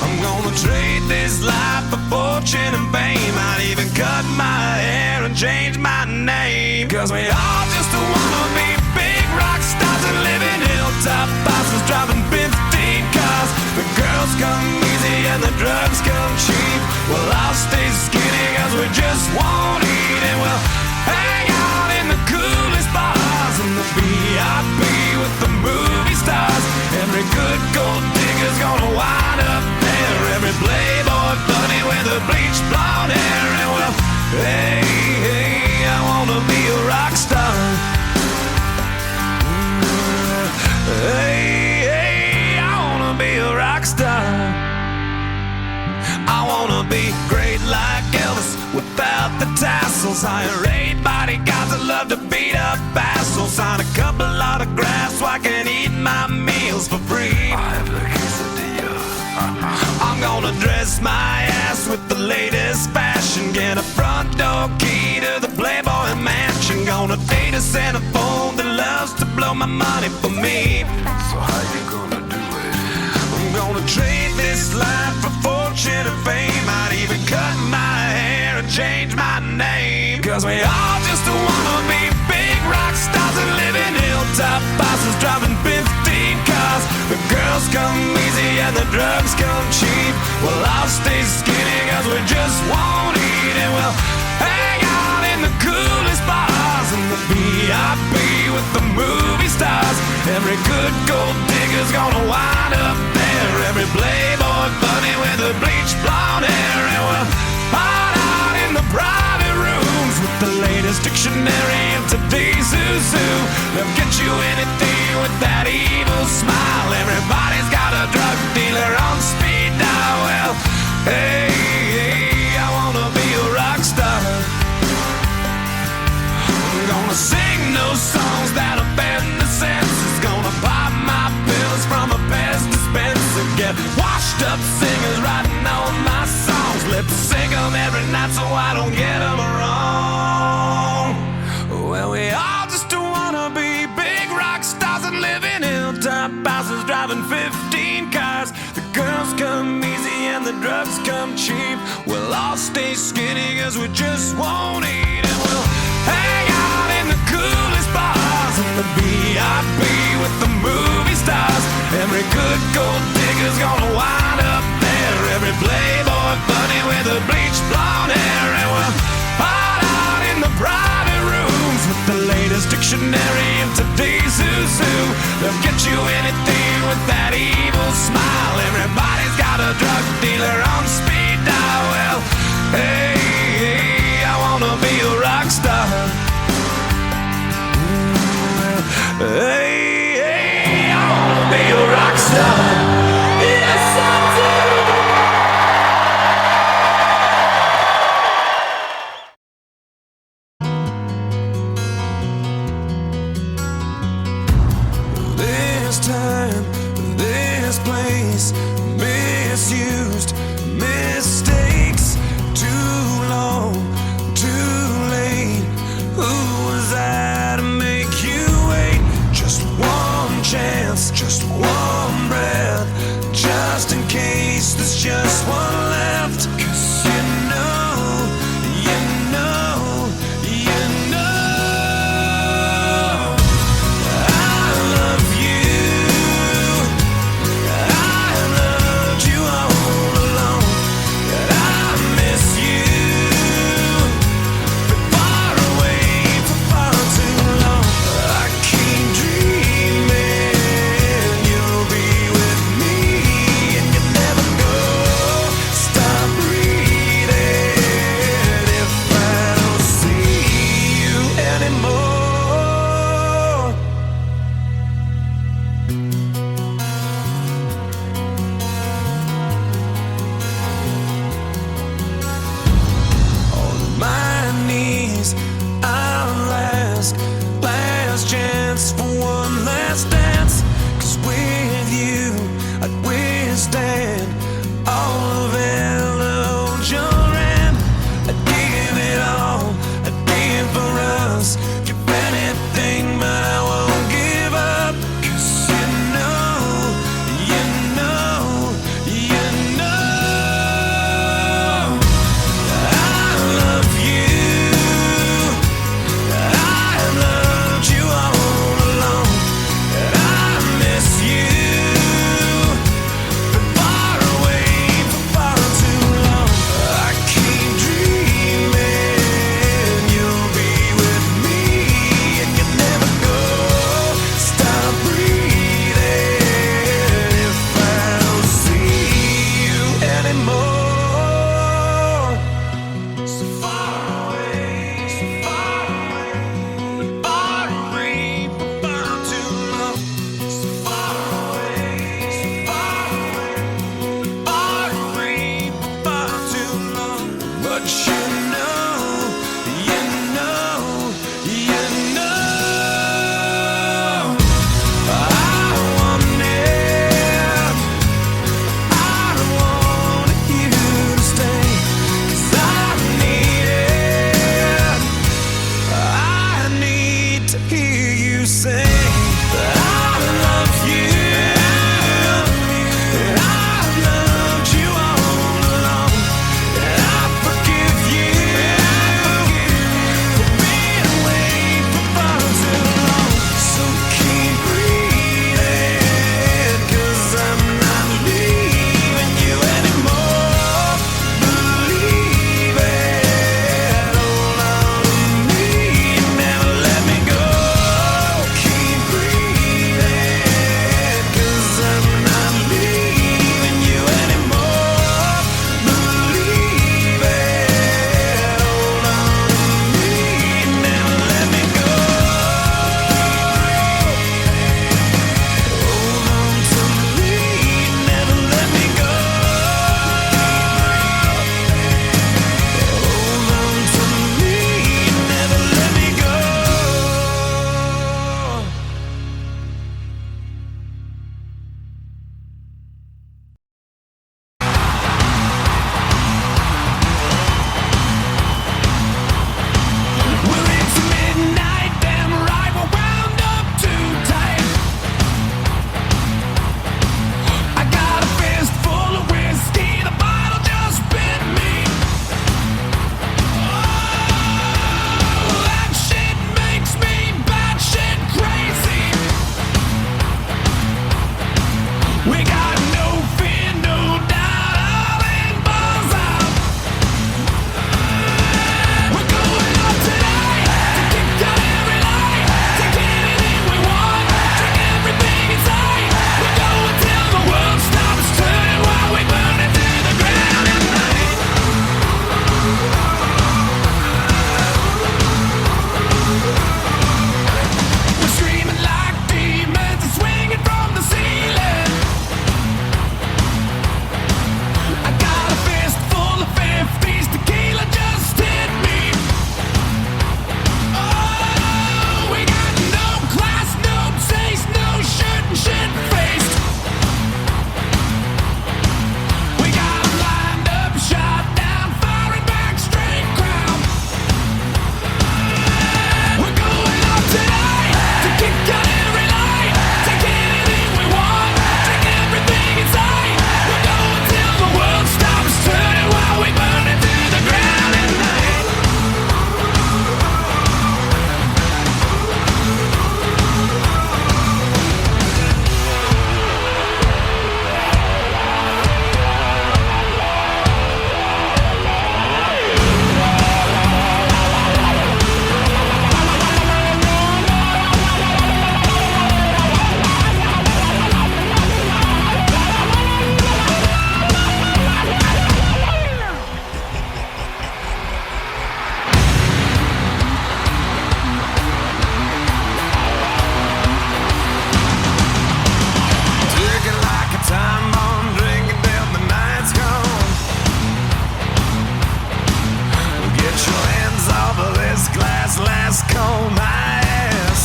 I'm gonna trade this life for fortune and fame. I'd even cut my hair and change my name. Cause we all just wanna be big rock stars and live in hilltop houses, driving 15 cars. The girls come easy and the drugs come cheap. Well, I'll stay skinny cause we just won't eat, and we'll hang out in the coolest bars in the VIP with the movie stars. Every good gold digger's gonna wind up there. Every playboy bunny with the bleached blonde hair. And well, hey, hey, I wanna be a rock star. Hey, hey, I wanna be a rock star. I wanna be great like Elvis without the tassels. Hire 8 bodyguards that love to beat up assholes. Sign a couple autographs so I can eat my meals for free. I have the quesadilla. I'm gonna dress my ass with the latest fashion, get a front door key to the Playboy Mansion. Gonna date a centerfold that loves to blow my money for me. So how you gonna do it? I'm gonna trade this life for fortune and fame. I'd even cut my hair and change my name. Cause we all just wanna be big rock stars and live in hilltop houses, driving 15 cars. The girls come easy and the drugs come cheap. Well, I'll stay skinny cause we just won't eat, and we'll hang out in the coolest bars in the VIP with the movie stars. Every good gold digger's gonna wind up there. Every playboy bunny with the bleached blonde hair. And we'll hide out in the private rooms with the latest dictionary of today's who's who. They'll get you anything with that evil smile. Everybody's got a drug dealer on speed dial. Well, hey, hey, I wanna be a rock star. I'm gonna sing those songs that offend the senses. Gonna pop my pills from a Pez dispenser. Get washed up singers writing all my songs. Lip sync them every night so I don't get them wrong. Well, we all just wanna be big rock stars and live in hilltop houses, driving 15 cars. The girls come easy and the drugs come cheap. We'll all stay skinny cause we just won't eat, and we'll hang out in the coolest bars in the VIP with the movie stars. Every good gold digger's gonna wind up there. Every playboy bunny with the bleached blonde hair. And we'll hide out in the private rooms with the latest dictionary of today's who's who. They'll get you anything with that evil smile. Everybody's got a drug dealer on speed dial. Well, hey, hey, I wanna be a rock star. Hey, hey, I wanna be a rock star. Yes, I do. This time, this place, misused, mistakes, too long, too late. Who was I to make you wait? Just one chance, just one breath, just in case there's just one left. 'Cause you know, you know, you know I love you. I loved you all along. I sing. I love you. I loved you all along. I forgive you for being away for far too long. So keep breathing, 'cause I'm not leaving you anymore. Believe it, hold on to me, never let me go. Keep breathing, 'cause I'm not leaving you anymore. Believe it, hold on to me, never let me go. Hold on to me, never let me go. Hold on to me, never let me go. Well, it's midnight, damn right, we're wound up too tight. I got a fist full of whiskey, the bottle just bit me. Oh, that shit makes me batshit crazy. We got no fear, no doubt, all in balls out. We're going out tonight to kick out every light, take anything we want, drink everything inside. We're going till the world stops turning while we burn it to the ground at night. We're screaming like demons and swinging from the ceiling. I got a fist full of 50s, tequila just hit me. Oh, we got no class, no taste, no shirt and shit-faced. We got 'em lined up, shot down, firing back straight crowd. We're going out tonight to kick out every light, take anything we want, drink everything inside. We're going till the world stops turning while we burn it to the ground at night. Drinking like a time bomb, drinking till the night's gone. Get your hands off of this glass, last call my ass.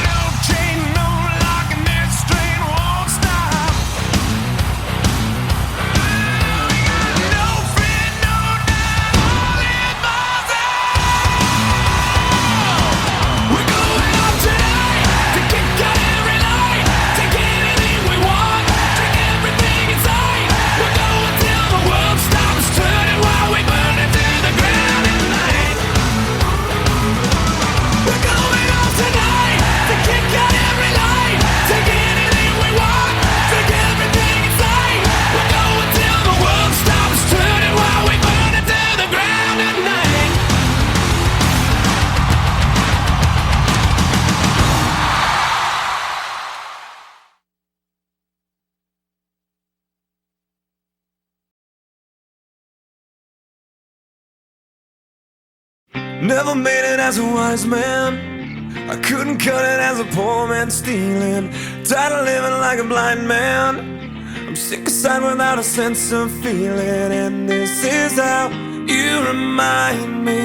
No chain, no lock, and this train won't stop. No fear, no doubt, all in balls out. We're going out tonight to kick out every light, take anything we want, drink everything inside. We're going till the world stops turning while we burn it to the ground at night. We're going out tonight to kick out every light, take anything we want, drink everything inside. We're going till the world stops turning while we burn it to the ground at night. Never made it as a wise man. I couldn't cut it as a poor man stealing. Tired of living like a blind man. I'm sick aside without a sense of feeling. And this is how you remind me.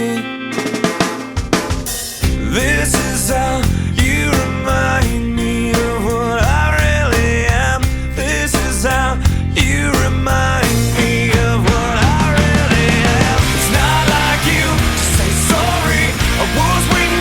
This is how you remind me of what I really am. This is how you remind me of what I really am. It's not like you to say sorry. I was waiting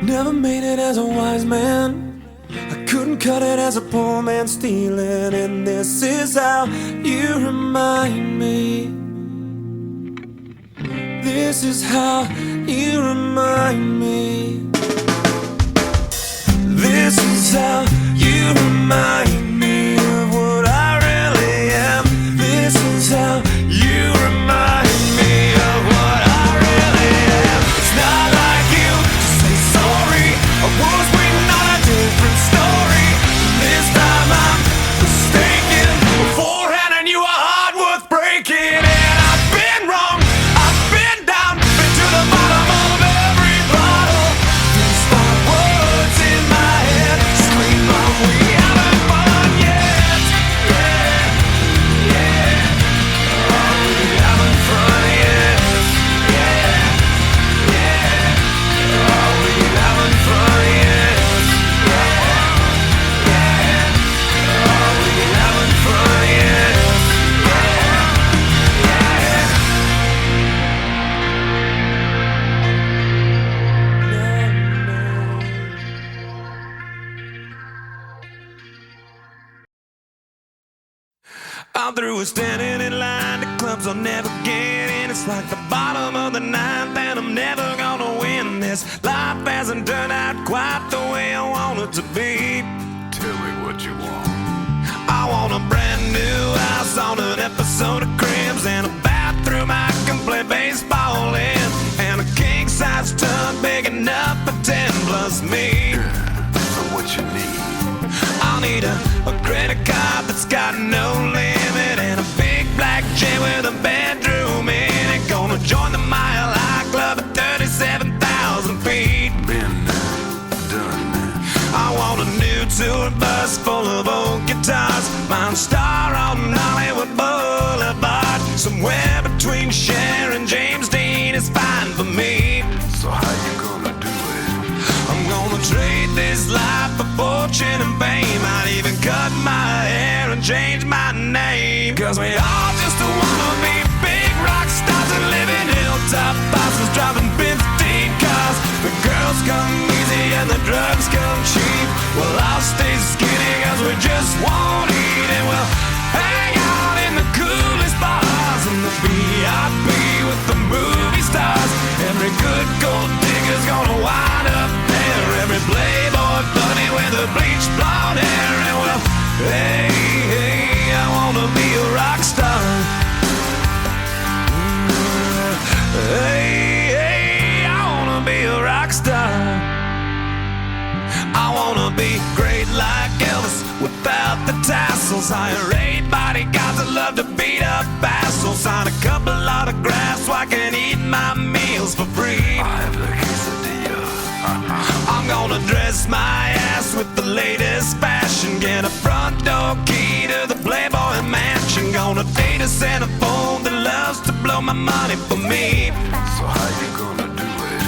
Never made it as a wise man. I couldn't cut it as a poor man stealing. And this is how you remind me. This is how you remind me. This is how you remind me of what I really am. This is how you remind me of what I really am. It's not like you to say sorry. I was waiting on a different story. This time I'm mistaken. Beforehand I knew a heart worth breaking. And I've been wrong, I've been down, been to the bottom of every bottle. These five words in my head scream out, we haven't fun yet. Yeah, yeah. Oh, we haven't fun yet. Yeah, yeah. Oh, we haven't fun yet. Yeah, yeah. Oh, we haven't fun yet. I'm through with standing in line to clubs I'll never get in. It's like the bottom of the ninth and I'm never gonna win this. Life hasn't turned out quite the way I want it to be. Tell me what you want. I want a brand new house on an episode of Cribs, and a bathroom I can play baseball in, and a king-size tub big enough for 10 plus me. So what you need? I'll need a credit card that's got no limit, and a big black jet with a bedroom in it. Gonna join the Mile High Club at 37,000 feet. Been there, done that. I want a new tour bus full of old guitars, mine star on Hollywood Boulevard. Somewhere between Cher and James Dean is fine for me. So how you gonna do it? I'm gonna trade this life for fortune and fame. I'd even cut my hair and change my name. Cause we all just wanna be big rock stars and live in hilltop houses, driving 15 cars. The girls come easy and the drugs come cheap. Well, I'll stay skinny cause we just won't eat, and we'll hang out in the coolest bars in the VIP with the movie stars. Every good gold digger's gonna wind up there. Every playboy bunny with the bleached blonde hair. And well, hey, hey, I wanna be a rock star. Hey, hey, I wanna be a rock star. I wanna be great like Elvis without the tassels. Hire 8 bodyguards that love to beat up assholes. Sign a couple autographs so I can eat my meals for free. I have a quesadilla. I'm gonna dress my ass with the latest fashion, get a front door key to the Playboy Mansion. Gonna date a centerfold that loves to blow my money for me. So how you gonna do it?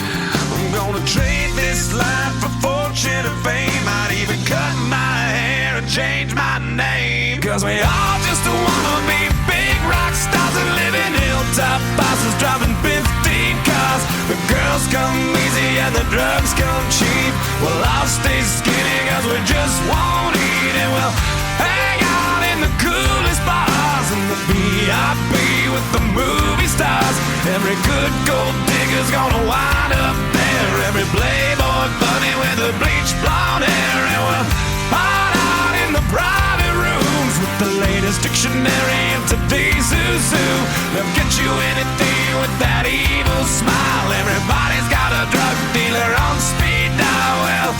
I'm gonna trade this life for fortune and fame. I'd even cut my hair and change my name. Cause we all just wanna be big rock stars and live in hilltop houses, driving 15 cars. The girls come easy and the drugs come cheap. Well, I'll stay skinny cause we just won't eat, and we'll hang out in the coolest bars in the VIP with the movie stars. Every good gold digger's gonna wind up there. Every playboy bunny with the bleached blonde hair. And we'll hide out in the private rooms with the latest dictionary of today's zoo. They'll get you anything with that evil smile. Everybody's got a drug dealer on speed dial. Well,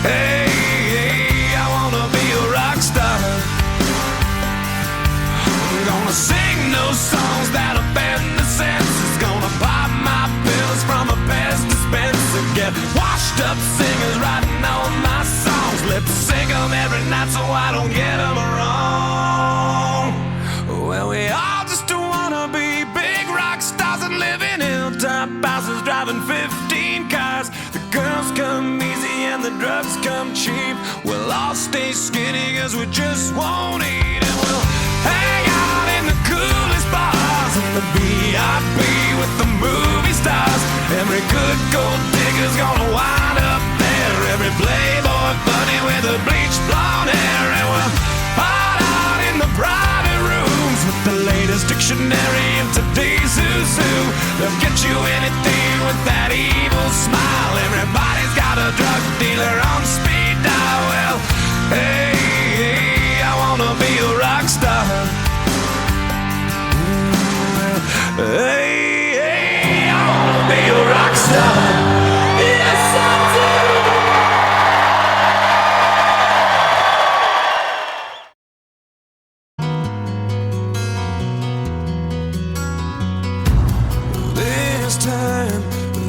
hey, hey, I wanna be a rock star. I'm gonna sing those songs that offend the senses. Gonna pop my pills from a Pez dispenser. Get washed up singers writing all my songs. Lip sync them every night so I don't get them wrong. Well, we all just wanna be big rock stars and live in hilltop houses, driving 15 cars. The girls come easy and the drugs come cheap. We'll all stay skinny cause we just won't eat, and we'll hang out in the coolest bars in the VIP with the movie stars. Every good gold digger's gonna wind up there. who they'll get you anything with that evil smile. Everybody's got a drug dealer on speed dial. Well, hey, hey, I wanna be a rock star. Hey, hey, I wanna be a rock star. Yes, I do. This time,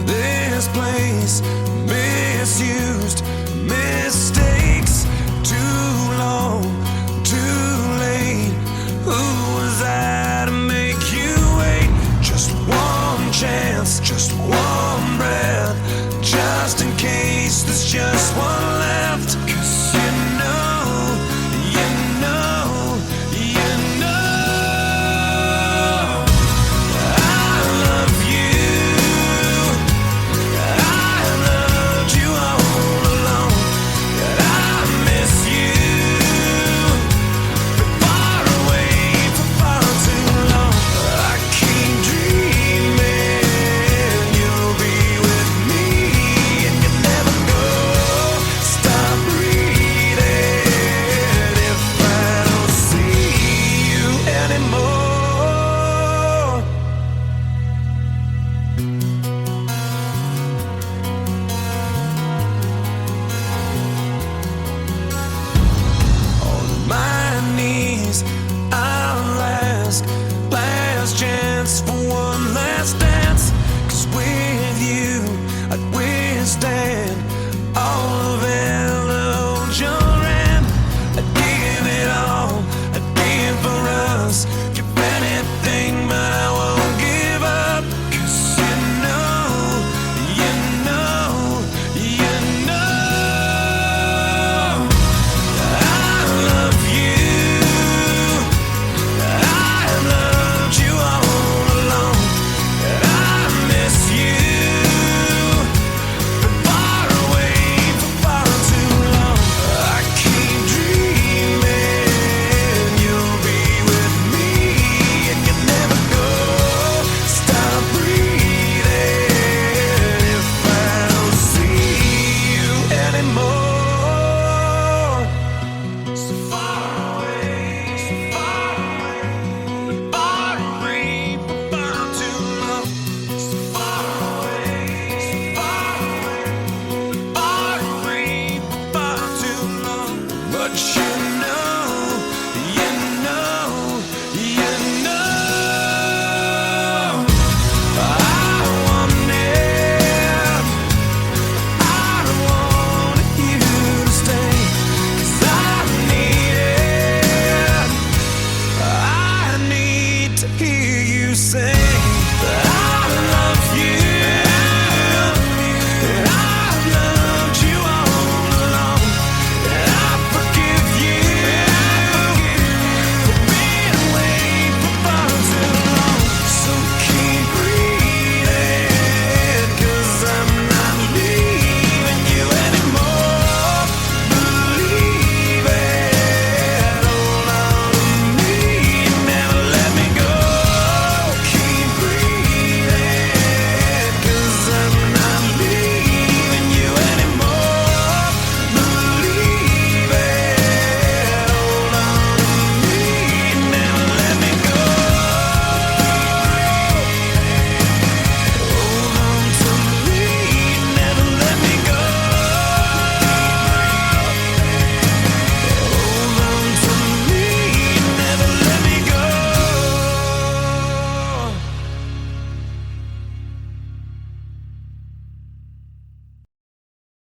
this place, misused, mistakes, too long, too late. Who was I to make you wait? Just one chance, just one